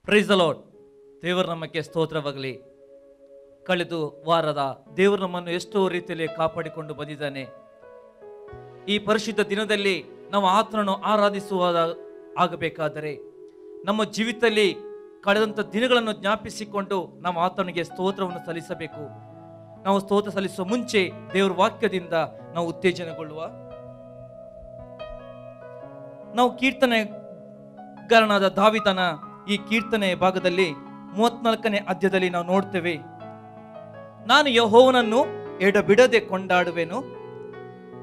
Price the lord. ದೇವರ ನಮ್ಮಕ್ಕೆ ಸ್ತೋತ್ರವಾಗಲಿ. ಕಳೆದು ವಾರದ ದೇವರು ನಮ್ಮನ್ನು ಎಷ್ಟೋ ರೀತಿಯಲ್ಲಿ ಕಾಪಾಡಿಕೊಂಡು ಬಂದಿದ್ದಾನೆ. ಈ ಪರಿಶುದ್ಧ ದಿನದಲ್ಲಿ ನಾವು ಆತನನ್ನು ಆಗಬೇಕಾದರೆ ನಮ್ಮ ಜೀವಿತದಲ್ಲಿ ಕಳೆದಂಥ ದಿನಗಳನ್ನು ಜ್ಞಾಪಿಸಿಕೊಂಡು ನಾವು ಆತನಿಗೆ ಸ್ತೋತ್ರವನ್ನು ಸಲ್ಲಿಸಬೇಕು. ನಾವು ಸ್ತೋತ್ರ ಸಲ್ಲಿಸುವ ಮುಂಚೆ ದೇವರ ವಾಕ್ಯದಿಂದ ನಾವು ಉತ್ತೇಜನಗೊಳ್ಳುವ. ನಾವು ಕೀರ್ತನೆಗಾರನಾದ ದಾವೀದನ ಈ ಕೀರ್ತನೆ ಭಾಗದಲ್ಲಿ 34ನೇ ಅಧ್ಯಾಯದಲ್ಲಿ ನಾವು ನೋಡ್ತೇವೆ. ನಾನು ಯೆಹೋವನನ್ನು ಎಡಬಿಡದೆ ಕೊಂಡಾಡುವೆನು,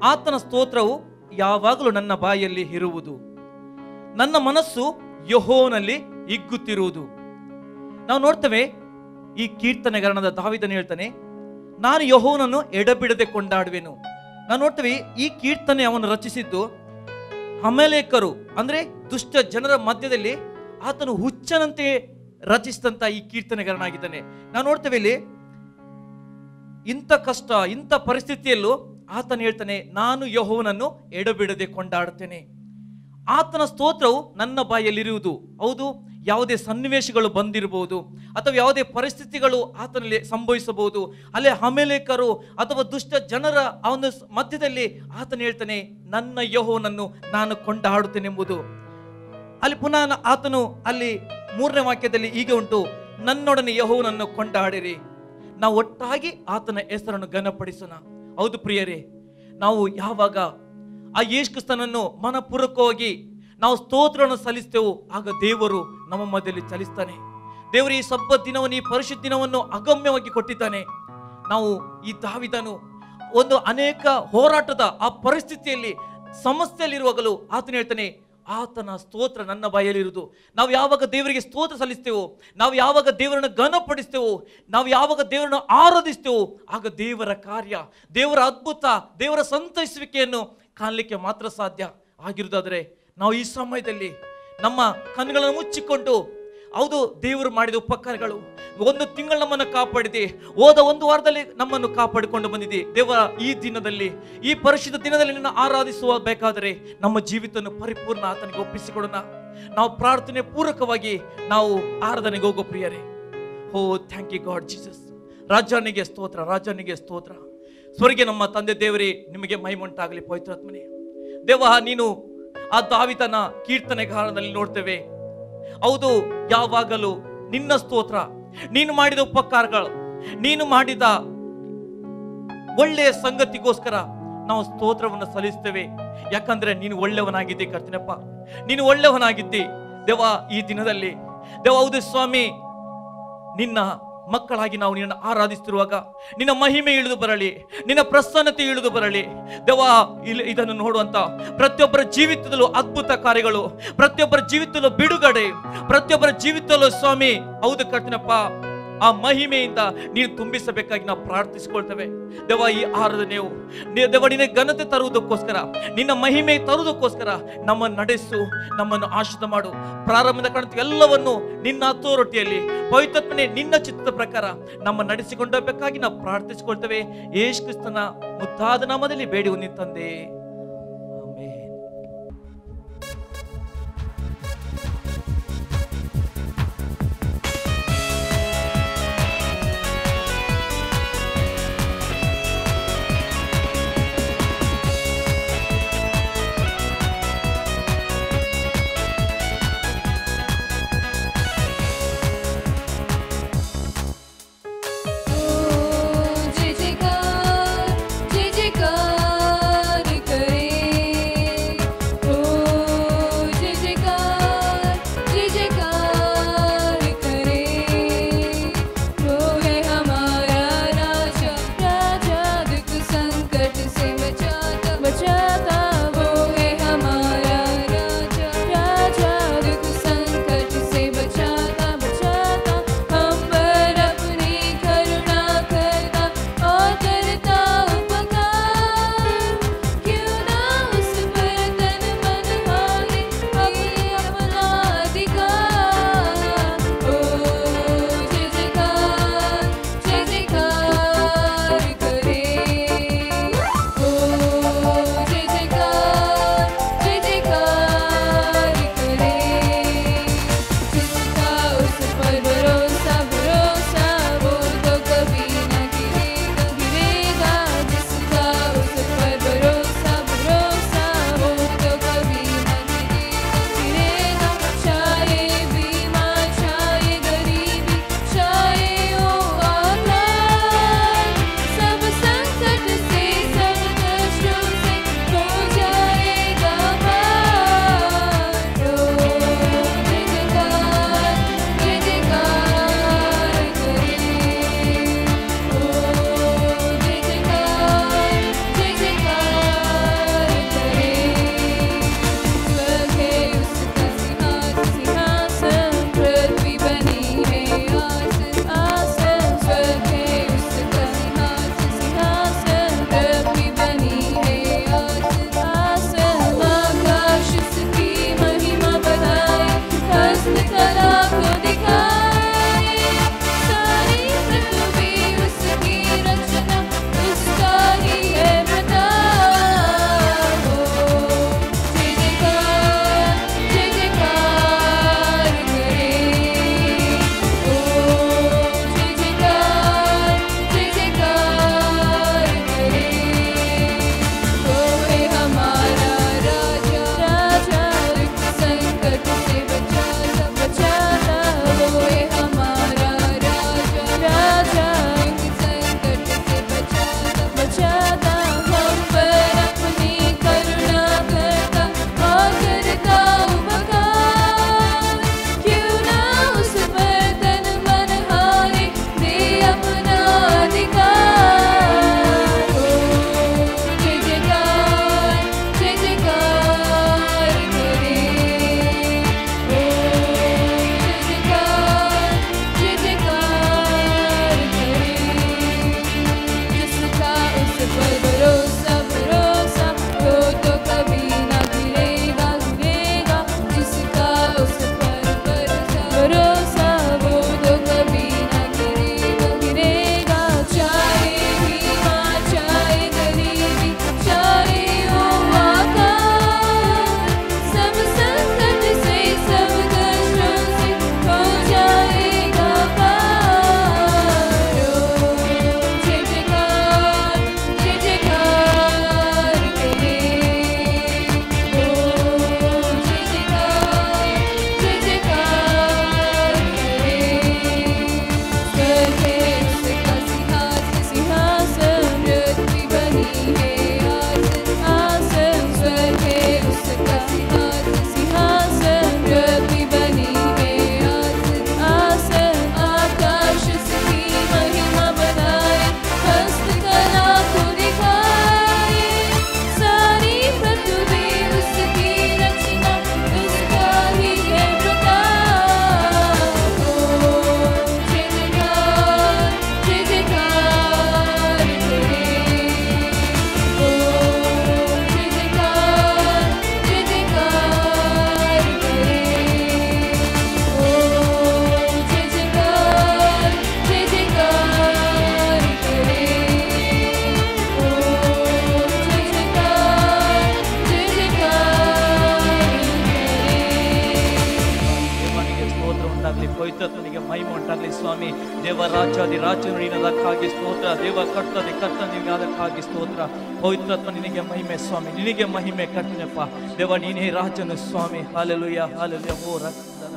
ಆತನ ಸ್ತೋತ್ರವು ಯಾವಾಗಲೂ ನನ್ನ ಬಾಯಲ್ಲಿ ಇರುವುದು, ನನ್ನ ಮನಸ್ಸು ಯೆಹೋವನಲ್ಲಿ ಹಿಗ್ಗುತ್ತಿರುವುದು. ನಾವು ನೋಡ್ತೇವೆ ಈ ಕೀರ್ತನೆಗಾರನಾದ ದಾವೀದನು ಹೇಳ್ತಾನೆ, ನಾನು ಯೆಹೋವನನ್ನು ಎಡಬಿಡದೆ ಕೊಂಡಾಡುವೆನು. ನಾವು ನೋಡ್ತೇವೆ ಈ ಕೀರ್ತನೆ ಅವನು ರಚಿಸಿದ್ದು ಅಮಲೇಕರು ಅಂದ್ರೆ ದುಷ್ಟ ಜನರ ಮಧ್ಯದಲ್ಲಿ ಆತನು ಹುಚ್ಚನಂತೆ ರಚಿಸಿದಂತ ಈ ಕೀರ್ತನೆಗಾರನಾಗಿದ್ದಾನೆ. ನಾವು ನೋಡ್ತೇವೆ ಇಲ್ಲಿ ಇಂಥ ಕಷ್ಟ ಇಂಥ ಪರಿಸ್ಥಿತಿಯಲ್ಲೂ ಆತನು ಹೇಳ್ತಾನೆ, ನಾನು ಯೆಹೋವನನ್ನು ಎಡಬಿಡದೆ ಕೊಂಡಾಡುತ್ತೇನೆ, ಆತನ ಸ್ತೋತ್ರವು ನನ್ನ ಬಾಯಲ್ಲಿರುವುದು. ಹೌದು, ಯಾವುದೇ ಸನ್ನಿವೇಶಗಳು ಬಂದಿರಬಹುದು ಅಥವಾ ಯಾವುದೇ ಪರಿಸ್ಥಿತಿಗಳು ಆತನಲ್ಲಿ ಸಂಭವಿಸಬಹುದು. ಅಲ್ಲೇ ಅಮಲೇಕರು ಅಥವಾ ದುಷ್ಟ ಜನರ ಒಂದು ಮಧ್ಯದಲ್ಲಿ ಆತನು ಹೇಳ್ತಾನೆ, ನನ್ನ ಯೆಹೋವನನ್ನು ನಾನು ಕೊಂಡಾಡುತ್ತೇನೆ ಎಂಬುದು. ಅಲ್ಲಿ ಪುನಃ ಆತನು ಅಲ್ಲಿ 3ನೇ ವಾಕ್ಯದಲ್ಲಿ ಹೀಗೆ ಉಂಟು, ನನ್ನೊಡನೆ ಯೆಹೋವನನ್ನು ಕೊಂಡಾಡಿರಿ. ನಾವು ಒಟ್ಟಾಗಿ ಆತನ ಹೆಸರನ್ನು ಘನಪಡಿಸೋಣ. ಹೌದು ಪ್ರಿಯರೇ, ನಾವು ಯಾವಾಗ ಆ ಯೇಸು ಕ್ರಿಸ್ತನನ್ನು ಮನಪೂರ್ವಕವಾಗಿ ನಾವು ಸ್ತೋತ್ರವನ್ನು ಸಲ್ಲಿಸ್ತೇವೋ ಆಗ ದೇವರು ನಮ್ಮ ಮಧ್ಯದಲ್ಲಿ ಚಲಿಸ್ತಾನೆ. ದೇವರು ಈ ಸಬ್ಬತ್ ದಿನವನ್ನು, ಈ ಪರಿಶುದ್ಧ ದಿನವನ್ನು ಅಗಮ್ಯವಾಗಿ ಕೊಟ್ಟಿದ್ದಾನೆ. ನಾವು ಈ ದಾವೀದನು ಒಂದು ಅನೇಕ ಹೋರಾಟದ ಆ ಪರಿಸ್ಥಿತಿಯಲ್ಲಿ ಸಮಸ್ಯೆಯಲ್ಲಿರುವಾಗಲೂ ಆತನು ಹೇಳ್ತಾನೆ, ಆತನ ಸ್ತೋತ್ರ ನನ್ನ ಬಾಯಲ್ಲಿರುವುದು. ನಾವು ಯಾವಾಗ ದೇವರಿಗೆ ಸ್ತೋತ್ರ ಸಲ್ಲಿಸ್ತೇವೋ, ನಾವು ಯಾವಾಗ ದೇವರನ್ನು ಘನಪಡಿಸ್ತೇವೋ, ನಾವು ಯಾವಾಗ ದೇವರನ್ನು ಆರಾಧಿಸ್ತೇವೋ ಆಗ ದೇವರ ಕಾರ್ಯ, ದೇವರ ಅದ್ಭುತ, ದೇವರ ಸಂತೈಸುವಿಕೆಯನ್ನು ಕಾಣಲಿಕ್ಕೆ ಮಾತ್ರ ಸಾಧ್ಯ ಆಗಿರುವುದಾದರೆ ನಾವು ಈ ಸಮಯದಲ್ಲಿ ನಮ್ಮ ಕಣ್ಣುಗಳನ್ನು ಮುಚ್ಚಿಕೊಂಡು, ಹೌದು ದೇವರು ಮಾಡಿದ ಉಪಕಾರಗಳು, 1 ತಿಂಗಳು ನಮ್ಮನ್ನು ಕಾಪಾಡಿದೆ, ಹೋದ 1 ವಾರದಲ್ಲಿ ನಮ್ಮನ್ನು ಕಾಪಾಡಿಕೊಂಡು ಬಂದಿದೆ. ದೇವರ ಈ ದಿನದಲ್ಲಿ, ಈ ಪರಿಶುದ್ಧ ದಿನದಲ್ಲಿ ನಿನ್ನ ಆರಾಧಿಸುವ ಬೇಕಾದರೆ ನಮ್ಮ ಜೀವಿತವನ್ನು ಪರಿಪೂರ್ಣ ಆತನಿಗೆ ಒಪ್ಪಿಸಿಕೊಡೋಣ. ನಾವು ಪ್ರಾರ್ಥನೆ ಪೂರ್ವಕವಾಗಿ ನಾವು ಆರಾಧನೆಗೆ ಹೋಗೋ ಪ್ರಿಯರೇ. ಓ ಥ್ಯಾಂಕ್ ಯು ಗಾಡ್ ಜೀಸಸ್. ರಾಜನಿಗೆ ಸ್ತೋತ್ರ, ರಾಜನಿಗೆ ಸ್ತೋತ್ರ. ಸ್ವರ್ಗೆ ನಮ್ಮ ತಂದೆ ದೇವರೇ, ನಿಮಗೆ ಮಹಿಮುಂಟಾಗಲಿ. ಪವಿತ್ರಾತ್ಮನೇ ದೇವ, ನೀನು ಆ ದಾವೀದನ ಕೀರ್ತನೆಗಾರನಲ್ಲಿ ನೋಡ್ತೇವೆ. ಹೌದು, ಯಾವಾಗಲೂ ನಿನ್ನ ಸ್ತೋತ್ರ, ನೀನು ಮಾಡಿದ ಉಪಕಾರಗಳು, ನೀನು ಮಾಡಿದ ಒಳ್ಳೆಯ ಸಂಗತಿಗೋಸ್ಕರ ನಾವು ಸ್ತೋತ್ರವನ್ನು ಸಲ್ಲಿಸ್ತೇವೆ. ಯಾಕಂದ್ರೆ ನೀನು ಒಳ್ಳೆಯವನಾಗಿದ್ದಿ ಕರ್ತನಪ್ಪ, ನೀನು ಒಳ್ಳೆಯವನಾಗಿದ್ದಿ ದೇವ. ಈ ದಿನದಲ್ಲಿ ದೇವ, ಹೌದು ಸ್ವಾಮಿ, ನಿನ್ನ ಮಕ್ಕಳಾಗಿ ನಾವು ನಿನ್ನ ಆರಾಧಿಸ್ತಿರುವಾಗ ನಿನ್ನ ಮಹಿಮೆ ಇಳಿದು ಬರಲಿ, ನಿನ್ನ ಪ್ರಸನ್ನತೆ ಇಳಿದು ಬರಲಿ ದೇವ. ಇದನ್ನು ನೋಡುವಂತ ಪ್ರತಿಯೊಬ್ಬರ ಜೀವಿತದಲ್ಲೂ ಅದ್ಭುತ ಕಾರ್ಯಗಳು, ಪ್ರತಿಯೊಬ್ಬರ ಜೀವಿತದಲ್ಲೂ ಬಿಡುಗಡೆ, ಪ್ರತಿಯೊಬ್ಬರ ಜೀವಿತದಲ್ಲೂ ಸ್ವಾಮಿ ಹೌದು ಕರ್ತನಪ್ಪ ಆ ಮಹಿಮೆಯಿಂದ ನೀನು ತುಂಬಿಸಬೇಕಾಗಿ ನಾವು ಪ್ರಾರ್ಥಿಸಿಕೊಳ್ತೇವೆ ದೇವ. ಈ ಆರಾಧನೆಯು ದೇವ ನಿನ್ನ ಘನತೆ ತರುವುದಕ್ಕೋಸ್ಕರ, ನಿನ್ನ ಮಹಿಮೆ ತರುವುದಕ್ಕೋಸ್ಕರ ನಮ್ಮನ್ನು ನಡೆಸು, ನಮ್ಮನ್ನು ಆಶ್ರಿತ ಮಾಡು. ಪ್ರಾರಂಭದ ಕಾಣುತ್ತ ಎಲ್ಲವನ್ನು ನಿನ್ನ ಅಥಾರಿಟಿಯಲ್ಲಿ ಪವಿತ್ರಾತ್ಮನೇ ನಿನ್ನ ಚಿತ್ತದ ಪ್ರಕಾರ ನಮ್ಮ ನಡೆಸಿಕೊಂಡಬೇಕಾಗಿ ನಾವು ಪ್ರಾರ್ಥಿಸಿಕೊಳ್ತೇವೆ. ಯೇಸು ಕ್ರಿಸ್ತನ ಮುದ್ದಾದ ನಾಮದಲ್ಲಿ ಬೇಡಿ ಹೊಂದಿ ತಂದೆ, ಆಮೆನ್. जय जयकार ಸ್ತೋತ್ರ ಉಂಟಾಗಲಿ, ಪವಿತ್ರಾತ್ಮನಿಗೆ ಮಹಿಮೆ ಉಂಟಾಗಲಿ ಸ್ವಾಮಿ. ದೇವರಾಜಾದಿ ರಾಜನು ನೀನದಕ್ಕಾಗಿ ಸ್ತೋತ್ರ, ದೇವ ಕರ್ತನೆ ಕರ್ತ ನಿನಗೆ ಅದಕ್ಕಾಗಿ ಸ್ತೋತ್ರ. ಪವಿತ್ರಾತ್ಮ ನಿನಗೆ ಮಹಿಮೆ ಸ್ವಾಮಿ, ನಿನಗೆ ಮಹಿಮೆ ಕರ್ತನೆಪ್ಪ ದೇವ, ನೀನೇ ರಾಜನು ಸ್ವಾಮಿ. Hallelujah hallelujah. ಓ ರಕ್ತನ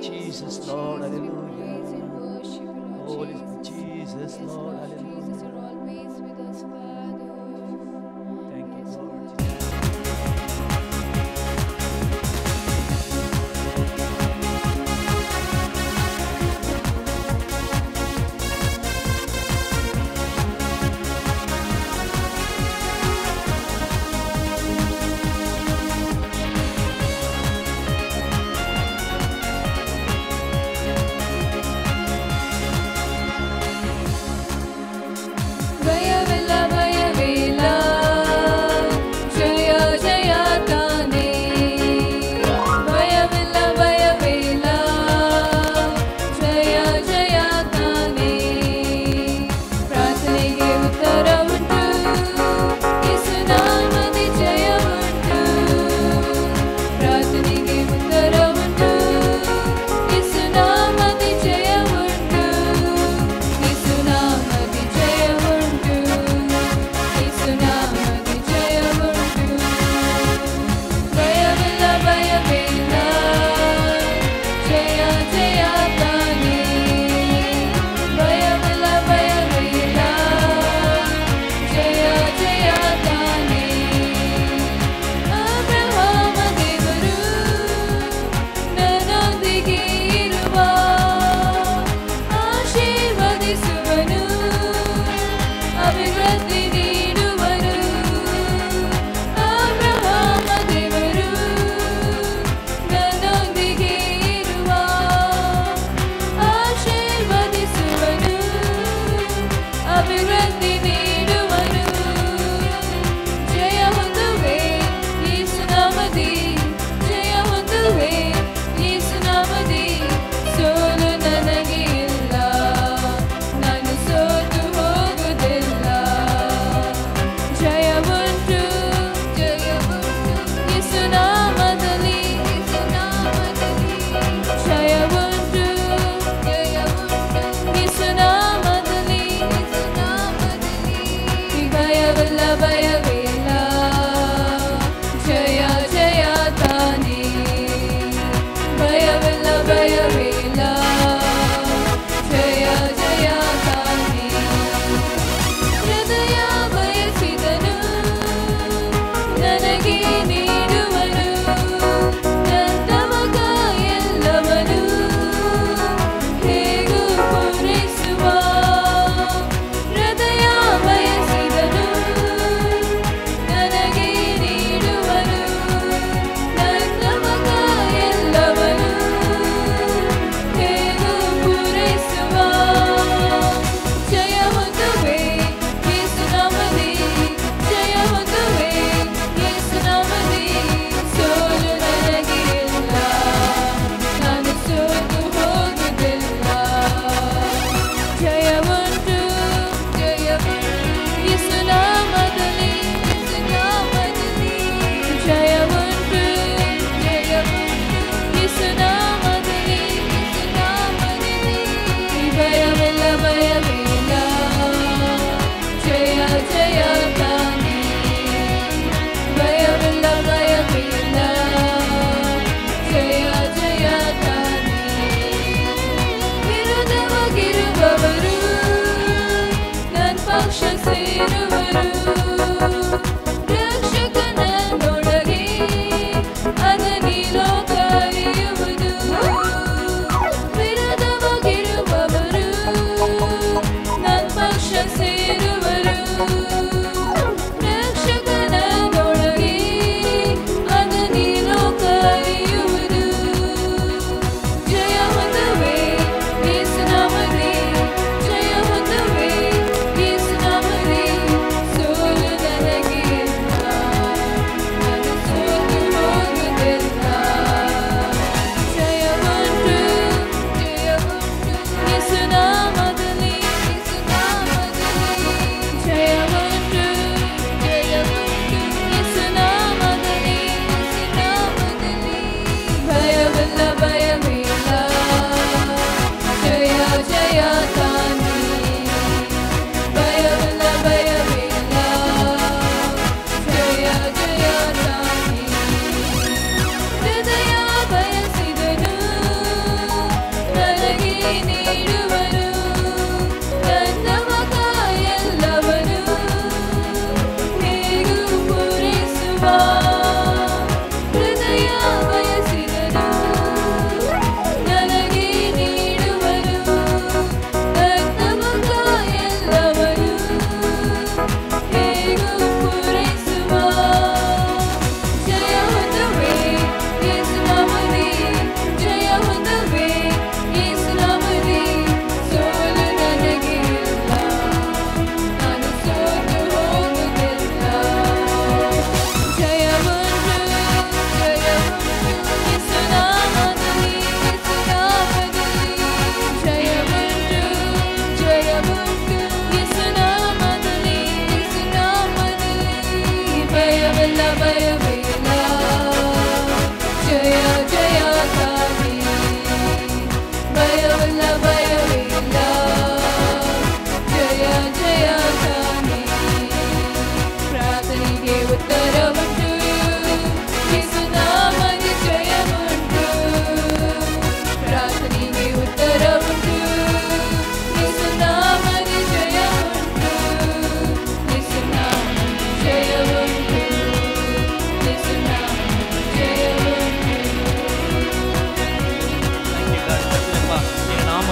Jesus Lord, hallelujah. Holy Jesus Lord, hallelujah.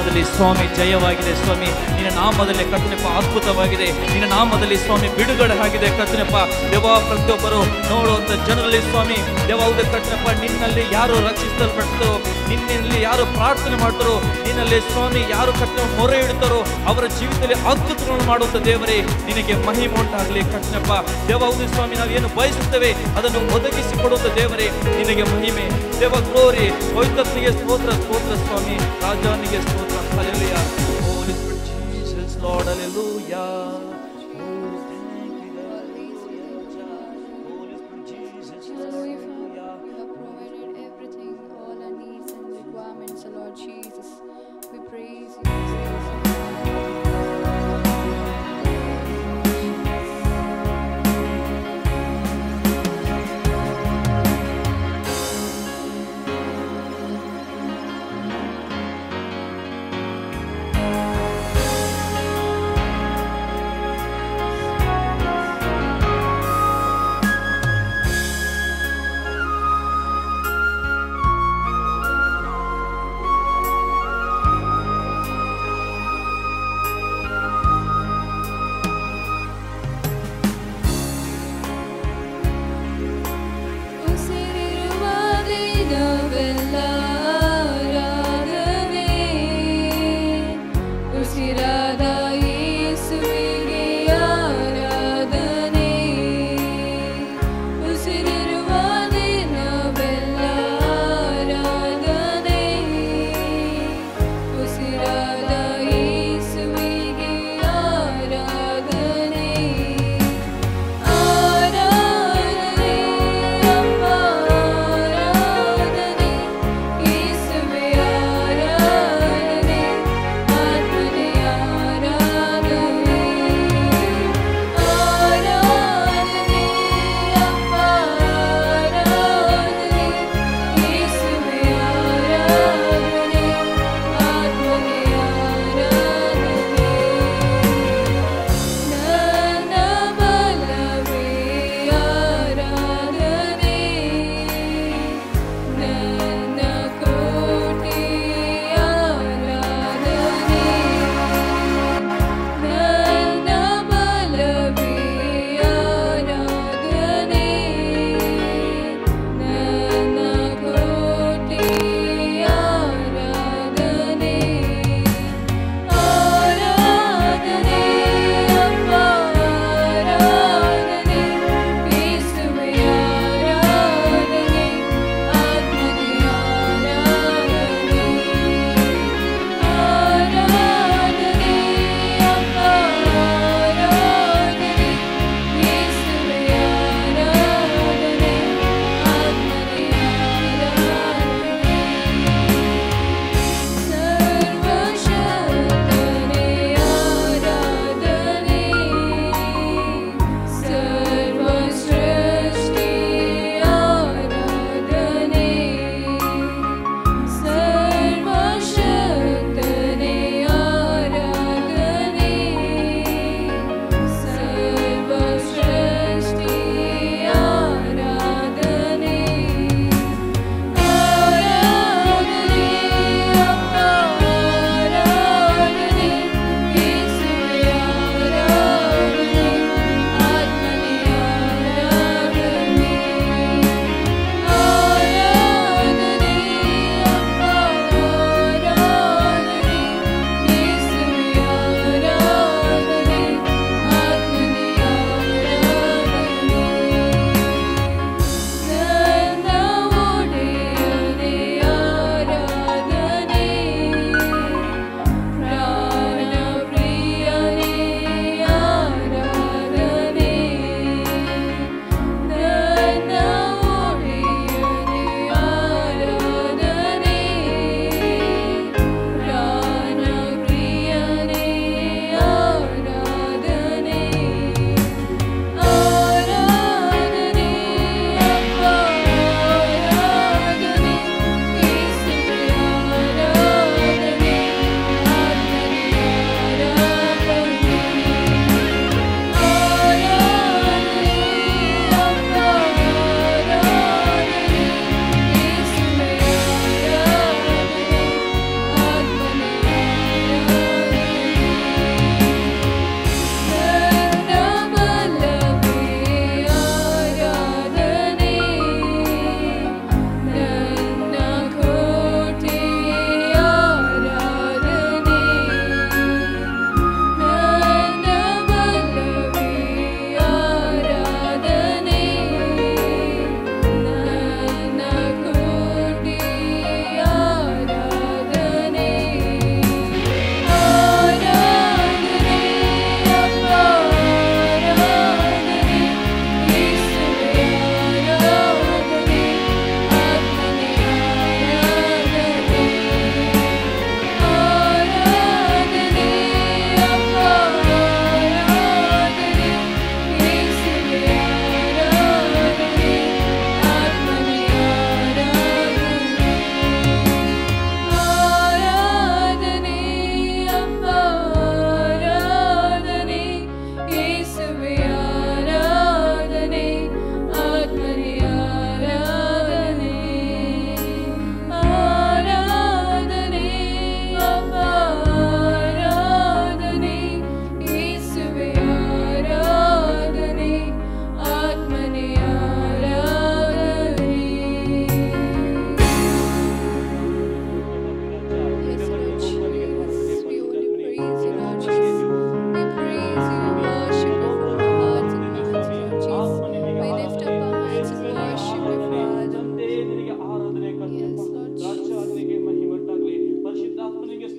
ನಾಮದಲ್ಲಿ ಸ್ವಾಮಿ ಜಯವಾಗಿದೆ ಸ್ವಾಮಿ. ನಿನ್ನ ನಾಮದಲ್ಲಿ ಕರ್ತನಪ್ಪ ಅದ್ಭುತವಾಗಿದೆ. ನಿನ್ನ ನಾಮದಲ್ಲಿ ಸ್ವಾಮಿ ಬಿಡುಗಡೆ ಆಗಿದೆ ಕರ್ತನಪ್ಪ. ದೇವ ಪ್ರತಿಯೊಬ್ಬರು ನೋಡುವಂತ ಜನರಲ್ಲಿ ಸ್ವಾಮಿ ದೇವ ಹೌದು ಕರ್ತನಪ್ಪ, ನಿನ್ನಲ್ಲಿ ಯಾರು ರಕ್ಷಿಸಲ್ಪಡ್ತಾರೋ, ನಿನ್ನಲ್ಲಿ ಯಾರು ಪ್ರಾರ್ಥನೆ ಮಾಡ್ತಾರೋ, ನಿನ್ನಲ್ಲಿ ಸ್ವಾಮಿ ಯಾರು ಕರ್ತನ ಮೊರೆ ಇಡ್ತಾರೋ ಅವರ ಜೀವಿತದಲ್ಲಿ ಅದ್ಭುತಗಳನ್ನು ಮಾಡುವಂತ ದೇವರೇ ನಿನಗೆ ಮಹಿಮೆ ಉಂಟಾಗಲಿ ಕರ್ತನಪ್ಪ. ದೇವ ಹೌದು ಸ್ವಾಮಿ, ನಾವೇನು ಬಯಸುತ್ತೇವೆ ಅದನ್ನು ಒದಗಿಸಿ ಕೊಡುವಂತ ದೇವರೇ ನಿನಗೆ ಮಹಿಮೆ. ದೇವ ಗ್ಲೋರಿ, ಪವಿತ್ರನಿಗೆ ಸ್ತೋತ್ರ ಸ್ತೋತ್ರ ಸ್ವಾಮಿ, ರಾಜನಿಗೆ ಸ್ತೋತ್ರ. Hallelujah. Holy Spirit Jesus Lord, hallelujah. Lord Jesus, we praise you.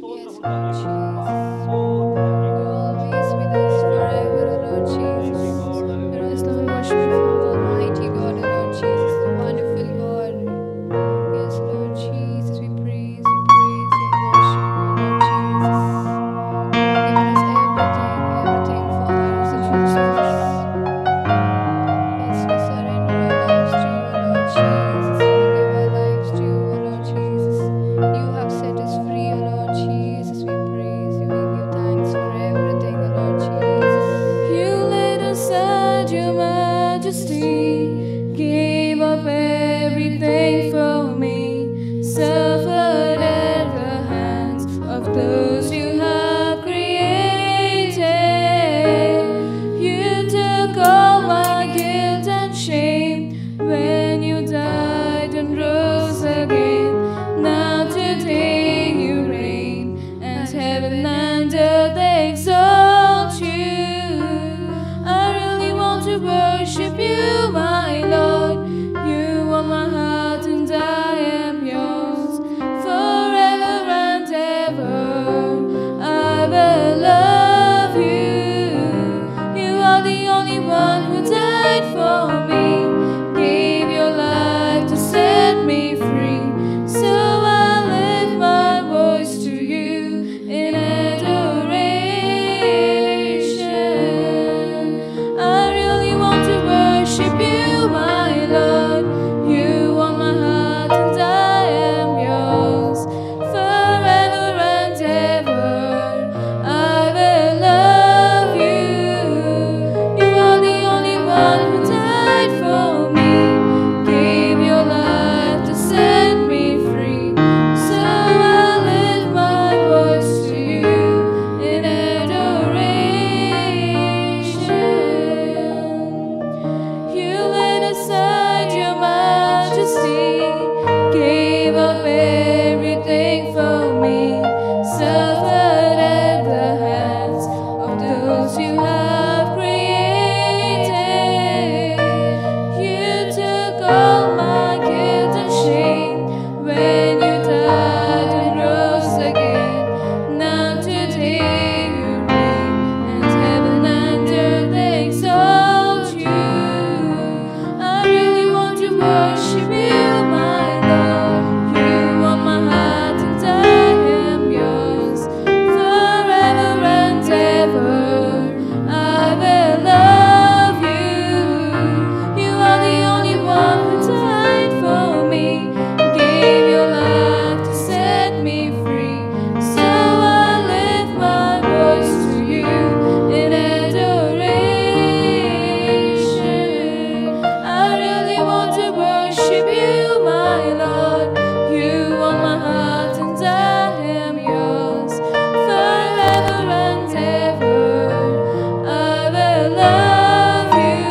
ಸ್ತೋತ್ರ Yes, ಉಂಟಾಗಲಿ. Lord Oh, thank you, Jesus. God. Always with us forever, O Lord Thank you, Jesus. God. Let Hallelujah. us, Lord, worship you, Father, Almighty God, O Lord Jesus, the wonderful God. Yes, Lord Jesus, we praise you and worship you, O Lord Jesus. You have given us everything, Father, such as so much. Yes, we surrender our lives to you, O Lord Jesus. We give our lives to you, O Lord Jesus. You have set us free, O Lord Jesus. We praise you. We give thanks for everything, O Lord Jesus. You laid aside your majesty, gave up everything for me, suffered at the hands of those you have created. You took all my guilt and shame when you died and rose again. Now today you reign, and heaven and earth exalt you. I really want to worship you, my Lord. You are my heart and I am yours forever and ever. I will love you. You are the only one who died for me, gave your life to set me free. So I lift my voice to you in adoration. I really want to worship you, my Lord. You are my heart and I am yours forever and ever. I will love you. You are the only one who died for me, gave your life to set me free. So I lift my voice to you in adoration. You laid aside your majesty, gave up everything for me, suffered at the hands of those you have created. You took all my guilt and shame when you died and rose again. Now today you reign, and heaven and earth exalt you. I really want to worship you, my Lord. You are my heart and I am yours forever and ever. I will love you. You are the only one who died for me, gave your life to set me free. So I lift my voice to you in adoration. I really want to worship you, my Lord. You are my heart and I am yours forever and ever. I will love you.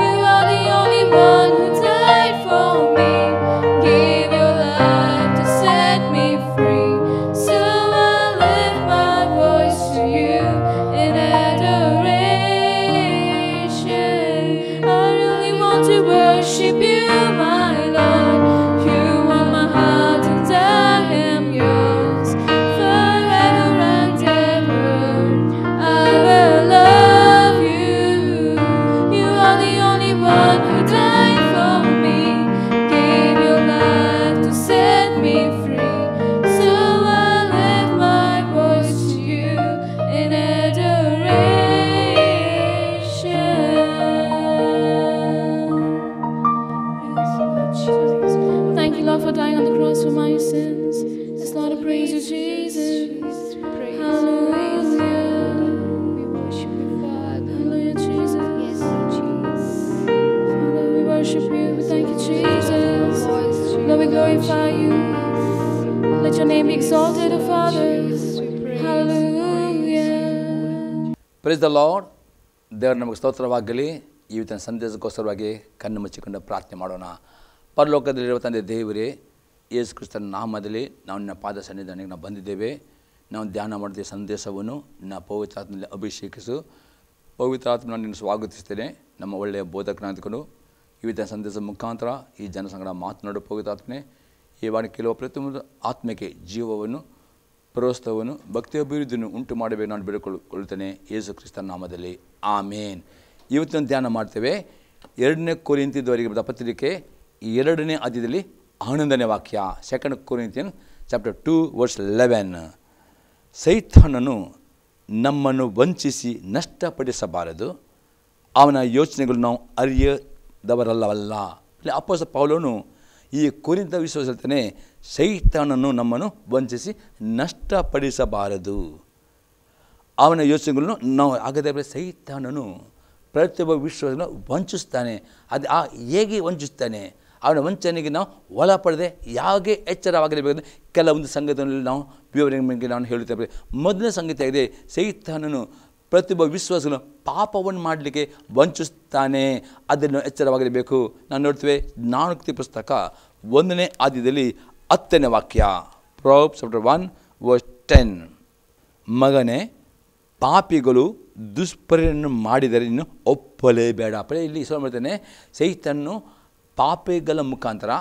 You are the only one who died for me, gave your life to set me free. So I lift my voice to you in adoration. I really want to worship you, my Lord. You are my heart and I am yours forever and ever. I will love you. You are the only one who died for me, gave your life to set me free. So I lift my voice to you in adoration. Thank you, Lord, for dying on the cross for my sins. Yes, Lord, I praise you, Jesus. Hallelujah. We worship you, Father. Hallelujah, Jesus. Yes, Jesus. Father, we worship you. We thank you, Jesus. Lord, we glorify you. Let your name be exalted, O Father. Hallelujah. Price the Lord. ದೇವರು ನಮಗೆ ಸ್ತೋತ್ರವಾಗಲಿ. ಇವತ್ತಿನ ಸಂದೇಶಕ್ಕೋಸ್ಕರವಾಗಿ ಕಣ್ಣು ಮುಚ್ಚಿಕೊಂಡು ಪ್ರಾರ್ಥನೆ ಮಾಡೋಣ. ಪರಲೋಕದಲ್ಲಿರುವ ತಂದೆ ದೇವರೇ, ಯೇಸು ಕ್ರಿಸ್ತನ ನಾಮದಲ್ಲಿ ನಾವು ನಿನ್ನ ಪಾದ ಸನ್ನಿಧಾನಕ್ಕೆ ನಾವು ಬಂದಿದ್ದೇವೆ. ನಾವು ಧ್ಯಾನ ಮಾಡಿದ ಸಂದೇಶವನ್ನು ನಿನ್ನ ಪವಿತ್ರಾತ್ಮದಲ್ಲಿ ಅಭಿಷೇಕಿಸು. ಪವಿತ್ರಾತ್ಮ ನಿನ್ನ ಸ್ವಾಗತಿಸ್ತೇನೆ. ನಮ್ಮ ಒಳ್ಳೆಯ ಬೋಧಕನಾಂತಕೊಂಡು ಇವತ್ತಿನ ಸಂದೇಶ ಮುಖಾಂತರ ಈ ಜನಸಂಗಡ ಮಾತನಾಡು ಪವಿತ್ರಾತ್ಮನೆ. ಈ ವಾಣಿ ಕೆಲವು ಪ್ರತಿಯೊಂದು ಆತ್ಮಕ್ಕೆ ಜೀವವನ್ನು ಪ್ರೋತ್ಸಾಹವನ್ನು ಭಕ್ತಿ ಅಭಿವೃದ್ಧಿಯನ್ನು ಉಂಟು ಮಾಡಬೇಕು ನಾನು ಬೇಡಿಕೊಳ್ಳುತ್ತೇನೆ ಯೇಸು ಕ್ರಿಸ್ತನ ನಾಮದಲ್ಲಿ ಆಮೇನ್. ಇವತ್ತಿನ ಧ್ಯಾನ ಮಾಡ್ತೇವೆ 2 ಕೊರಿಂಥಿಯದವರಿಗೆ ಬರೆದ ಪತ್ರಿಕೆ 2ನೇ ಅಧ್ಯಾಯದಲ್ಲಿ 11ನೇ ವಾಕ್ಯ. 2 ಕೊರಿಂಥಿಯನ್ ಚಾಪ್ಟರ್ 2 ವರ್ಸ್ 11. ಸೈತಾನನು ನಮ್ಮನ್ನು ವಂಚಿಸಿ ನಷ್ಟಪಡಿಸಬಾರದು, ಅವನ ಯೋಚನೆಗಳು ನಾವು ಅರಿಯದವರಲ್ಲವಲ್ಲ. ಅಪೊಸ್ತಲ ಪೌಲನು ಈ ಕೊರಿಂಥ ವಿಶ್ವಾಸ ಹೇಳ್ತಾನೆ, ಸೈತಾನನು ನಮ್ಮನ್ನು ವಂಚಿಸಿ ನಷ್ಟಪಡಿಸಬಾರದು, ಅವನ ಯೋಚನೆಗಳನ್ನು ನಾವು ಆಗದೆ. ಸೈತಾನನು ಪ್ರತಿಯೊಬ್ಬ ವಿಶ್ವಾಸನ ವಂಚಿಸ್ತಾನೆ. ಅದು ಹೇಗೆ ವಂಚಿಸ್ತಾನೆ? ಅವನ ವಂಚನೆಗೆ ನಾವು ಒಳಪಡದೆ ಯಾಕೆ ಎಚ್ಚರವಾಗಿರಬೇಕು. ಕೆಲವೊಂದು ಸಂಗತಿಗಳಲ್ಲಿ ನಾವು ವಿವರಣೆಗೆ ನಾನು ಹೇಳುತ್ತೇವೆ. ಮೊದಲನೇ ಸಂಗತಿ ಆಗಿದೆ, ಸೈತಾನನು ಪ್ರತಿಯೊಬ್ಬ ವಿಶ್ವಾಸಗಳು ಪಾಪವನ್ನು ಮಾಡಲಿಕ್ಕೆ ವಂಚಿಸ್ತಾನೆ. ಅದನ್ನು ಎಚ್ಚರವಾಗಿರಬೇಕು. ನಾವು ನೋಡ್ತೇವೆ ಜ್ಞಾನೋಕ್ತಿ ಪುಸ್ತಕ 1ನೇ ಅಧ್ಯಾಯದಲ್ಲಿ 10ನೇ ವಾಕ್ಯ. Proverbs chapter 1 verse 10. ಮಗನೇ, ಪಾಪಿಗಳು ದುಷ್ಪರಿಯನ್ನು ಮಾಡಿದರೆ ನೀನು ಒಪ್ಪಲೇಬೇಡ. ಇಲ್ಲಿ ಸೋಲ್ ಮಾಡ್ತಾನೆ, ಸೈತಾನನು ಪಾಪಿಗಳ ಮುಖಾಂತರ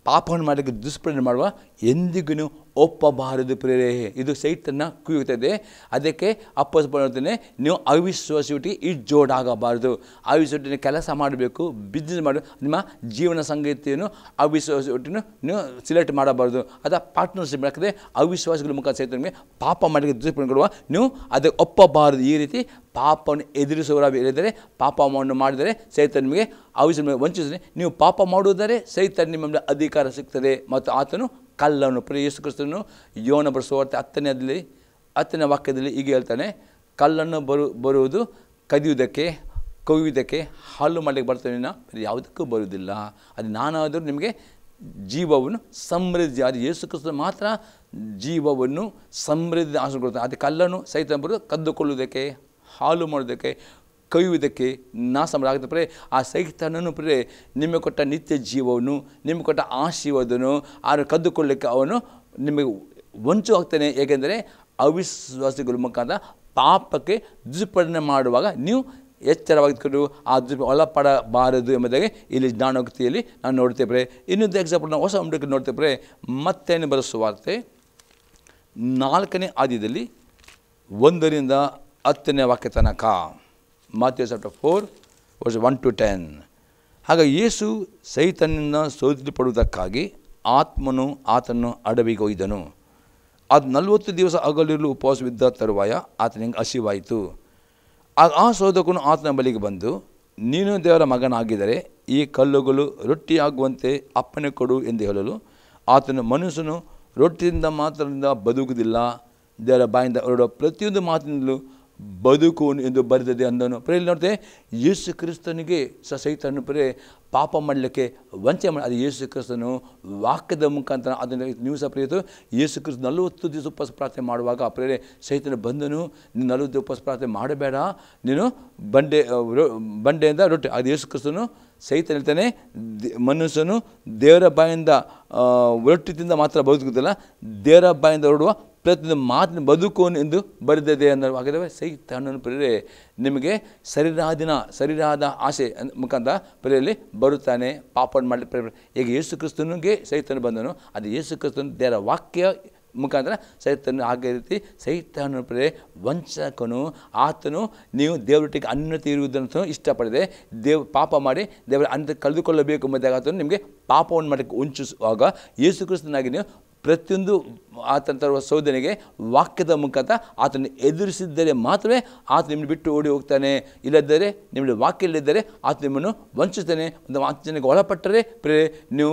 ಪಾಪವನ್ನು ಮಾಡಲಿಕ್ಕೆ ದುಷ್ಪರಿಣಾಮ ಮಾಡುವ ಎಂದಿಗೂ ಒಪ್ಪಬಾರದು ಪ್ರೇರೆ. ಇದು ಸೈತಾನನ ಕುಯ್ಯುತ್ತದೆ. ಅದಕ್ಕೆ ಅಪೊಸ್ತಲ ಹೇಳ್ತಾನೆ, ನೀವು ಅವಿಶ್ವಾಸಿಯೊಟ್ಟಿಗೆ ಇಜ್ಜೋಡಾಗಬಾರದು. ಅವಿಶ್ವಾಸಿಯೊಟ್ಟಿಗೆ ಕೆಲಸ ಮಾಡಬೇಕು, ಬಿಸ್ನೆಸ್ ಮಾಡಿ ನಿಮ್ಮ ಜೀವನ ಸಂಗತಿಯನ್ನು ಅವಿಶ್ವಾಸಿಯೊಟ್ಟಿನ ನೀವು ಸಿಲೆಕ್ಟ್ ಮಾಡಬಾರ್ದು. ಅಥವಾ ಪಾರ್ಟ್ನರ್ಶಿಪ್ ಹಾಕಿದ್ರೆ ಅವಿಶ್ವಾಸಿಗಳ ಮುಖ ಸೈತಾನಿಗೆ ಪಾಪ ಮಾಡಲಿಕ್ಕೆ ದುಷ್ಪರಿಣಾಮ ಕೊಡುವ ನೀವು ಅದಕ್ಕೆ ಒಪ್ಪಬಾರದು. ಈ ರೀತಿ ಪಾಪವನ್ನು ಎದುರಿಸುವವರ ಹೇಳಿದರೆ, ಪಾಪವನ್ನು ಮಾಡಿದರೆ ಸೈತಾನ ನಿಮಗೆ ಅವಿಶ್ವಾಸ ವಂಚಿಸಿದರೆ, ನೀವು ಪಾಪ ಮಾಡುವುದರೆ ಸೈತಾನ ನಿಮ್ಮ ಮೇಲೆ ಅಧಿಕಾರ ಸಿಗ್ತದೆ. ಮತ್ತು ಆತನು ಕಲ್ಲನ್ನು ಯೇಸು ಕ್ರಿಸ್ತನು ಯೋನ ಬರೆಸುವಾರ್ತೆ 10ನೇ ವಾಕ್ಯದಲ್ಲಿ ಹೀಗೆ ಹೇಳ್ತಾನೆ, ಕಲ್ಲನ್ನು ಬರುವುದು ಕದಿಯುವುದಕ್ಕೆ, ಕೊಯ್ಯುವುದಕ್ಕೆ, ಹಾಳು ಮಾಡಲಿಕ್ಕೆ ಬರ್ತೇನೆ, ಯಾವುದಕ್ಕೂ ಬರುವುದಿಲ್ಲ. ಅದು ನಾನಾದರೂ ನಿಮಗೆ ಜೀವವನ್ನು ಸಮೃದ್ಧಿ, ಅದು ಯೇಸು ಕ್ರಿಸ್ತನು ಮಾತ್ರ ಜೀವವನ್ನು ಸಮೃದ್ಧಿ ಆಶೀರ್ವಾದ ಕೊಡ್ತಾನೆ. ಅದು ಕಲ್ಲನ್ನು ಸೈತಾನ ಬರೋದು ಕದ್ದುಕೊಳ್ಳುವುದಕ್ಕೆ, ಹಾಳು ಮಾಡೋದಕ್ಕೆ, ಕೊಯ್ಯುವುದಕ್ಕೆ, ನಾಶ ಮಾಡಾಗುತ್ತೆ. ಆ ಸೈತಾನನು ನಿಮಗೆ ಕೊಟ್ಟ ನಿತ್ಯ ಜೀವವನ್ನು, ನಿಮಗೆ ಕೊಟ್ಟ ಆಶೀರ್ವಾದವನ್ನು ಕದ್ದುಕೊಳ್ಳಲಿಕ್ಕೆ ಅವನು ನಿಮಗೆ ವಂಚು ಆಗ್ತಾನೆ. ಏಕೆಂದರೆ ಅವಿಶ್ವಾಸಿಗಳ ಮುಖಾಂತರ ಪಾಪಕ್ಕೆ ದುಷ್ಪರಿಣಾಮ ಮಾಡುವಾಗ ನೀವು ಎಚ್ಚರವಾಗಿದ್ಕೊಂಡು ಆ ಒಳಪಡಬಾರದು ಎಂಬುದಾಗಿ ಇಲ್ಲಿ ಜ್ಞಾನೋಕ್ತಿಯಲ್ಲಿ ನಾವು ನೋಡ್ತೇವೆ. ಇನ್ನೊಂದು ಎಕ್ಸಾಂಪಲ್ ನಾವು ಹೊಸ ಅಂಶಕ್ಕೆ ನೋಡ್ತೇವೆ. ಮತ್ತೇನು ಬರೆಸುವಾರ್ತೆ 4ನೇ ಅಧ್ಯಾಯದಲ್ಲಿ 1ರಿಂದ 10ನೇ ವಾಕ್ಯ ತನಕ. Matthew chapter 4 verse 1 to 10. ಆಗ ಯೇಸು ಸೈತಾನನಿಂದ ಸೋಲಿಸಲ್ಪಡುವುದಕ್ಕಾಗಿ ಆತ್ಮನು ಆತನನ್ನು ಅಡವಿಗೆ ಒಯ್ದನು. ಅದು 40 ದಿವಸ ಹಗಲಿರುಳು ಉಪವಾಸವಿದ್ದ ತರುವಾಯ ಆತನಿಗೆ ಹಸಿವಾಯಿತು. ಆಗ ಆ ಶೋಧಕನು ಆತನ ಬಳಿಗೆ ಬಂದು, ನೀನು ದೇವರ ಮಗನಾಗಿದ್ದರೆ ಈ ಕಲ್ಲುಗಳು ರೊಟ್ಟಿಯಾಗುವಂತೆ ಅಪ್ಪಣೆ ಕೊಡು ಎಂದು ಹೇಳಲು, ಆತನು, ಮನುಷ್ಯನು ರೊಟ್ಟಿಯಿಂದ ಮಾತ್ರದಿಂದ ಬದುಕುವುದಿಲ್ಲ, ದೇವರ ಬಾಯಿಂದ ಹೊರಡುವ ಪ್ರತಿಯೊಂದು ಮಾತಿನಿಂದಲೂ ಬದುಕುವನು ಎಂದು ಬರೆದಿದೆ ಅಂದನು. ಇಲ್ಲಿ ನೋಡ್ತೇವೆ, ಯೇಸು ಕ್ರಿಸ್ತನಿಗೆ ಸೈತಾನನು ಪಾಪ ಮಾಡಲಿಕ್ಕೆ ವಂಚನೆ ಮಾಡಿ, ಅದು ಯೇಸು ಕ್ರಿಸ್ತನು ವಾಕ್ಯದ ಮುಖಾಂತರ ಅದನ್ನು ನೀವು ಸಹ ಪ್ರಿಯತು. ಯೇಸು ಕ್ರಿಸ್ತ 40 ದಿವಸ ಉಪವಾಸ ಪ್ರಾರ್ಥನೆ ಮಾಡುವಾಗ ಸೈತಾನ ಬಂದನು, ನೀನು 40 ದಿವಸ ಉಪವಾಸ ಪ್ರಾರ್ಥನೆ ಮಾಡಬೇಡ, ನೀನು ಬಂಡೆಯಿಂದ ರೊಟ್ಟಿ. ಅದು ಯೇಸು ಕ್ರಿಸ್ತನು ಸೈತಾನ ಹೇಳ್ತಾನೆ, ಮನುಷ್ಯನು ದೇವರ ಬಾಯಿಂದ ರೊಟ್ಟಿಯಿಂದ ಮಾತ್ರ ಬದುಕುವುದಿಲ್ಲ, ದೇವರ ಬಾಯಿಂದ ಹೊರಡುವ ಪ್ರತಿಯೊಂದು ಮಾತಿನ ಬದುಕುವನು ಎಂದು ಬರೆದಿದೆ ಅನ್ನೋವಾಗಿದೆ. ಸೈತಾನನು ನಿಮಗೆ ಶರೀರಾದ ಆಸೆ ಮುಖಾಂತರ ಪ್ರೇರಲ್ಲಿ ಬರುತ್ತಾನೆ, ಪಾಪವನ್ನು ಮಾಡಲಿ. ಈಗ ಯೇಸು ಕ್ರಿಸ್ತನಿಗೆ ಸೈತಾನ ಬಂದನು, ಅದು ಯೇಸು ಕ್ರಿಸ್ತನು ದೇವರ ವಾಕ್ಯ ಮುಖಾಂತರ ಸೈತಾನ. ಹಾಗೆ ರೀತಿ ಸೈತಾನನು ವಂಚಕನು. ಆತನು ನೀವು ದೇವರೊಟ್ಟಿಗೆ ಅನ್ಯತೆ ಇರುವುದನ್ನು ಇಷ್ಟಪಡದೆ ಪಾಪ ಮಾಡಿ ದೇವರ ಅನ್ಯತೆ ಕಳೆದುಕೊಳ್ಳಬೇಕು ಎಂಬುದಾಗಿ ಆತನು ನಿಮಗೆ ಪಾಪವನ್ನು ಮಾಡಲಿಕ್ಕೆ ವಂಚಿಸುವಾಗ, ಯೇಸು ಕ್ರಿಸ್ತನಾಗಿ ನೀವು ಪ್ರತಿಯೊಂದು ಆತನ ತರುವ ಶೋಧನೆಗೆ ವಾಕ್ಯದ ಮುಖಾಂತರ ಆತನ ಎದುರಿಸಿದ್ದರೆ ಮಾತ್ರವೇ ಆತ ನಿಮ್ಮನ್ನು ಬಿಟ್ಟು ಓಡಿ ಹೋಗ್ತಾನೆ. ಇಲ್ಲದಿದ್ದರೆ ನಿಮ್ಮಲ್ಲಿ ವಾಕ್ಯ ಇಲ್ಲದಿದ್ದರೆ ಆತ ನಿಮ್ಮನ್ನು ವಂಚಿಸ್ತಾನೆ. ಒಂದು ವಂಚನೆಗೆ ಒಳಪಟ್ಟರೆ ನೀವು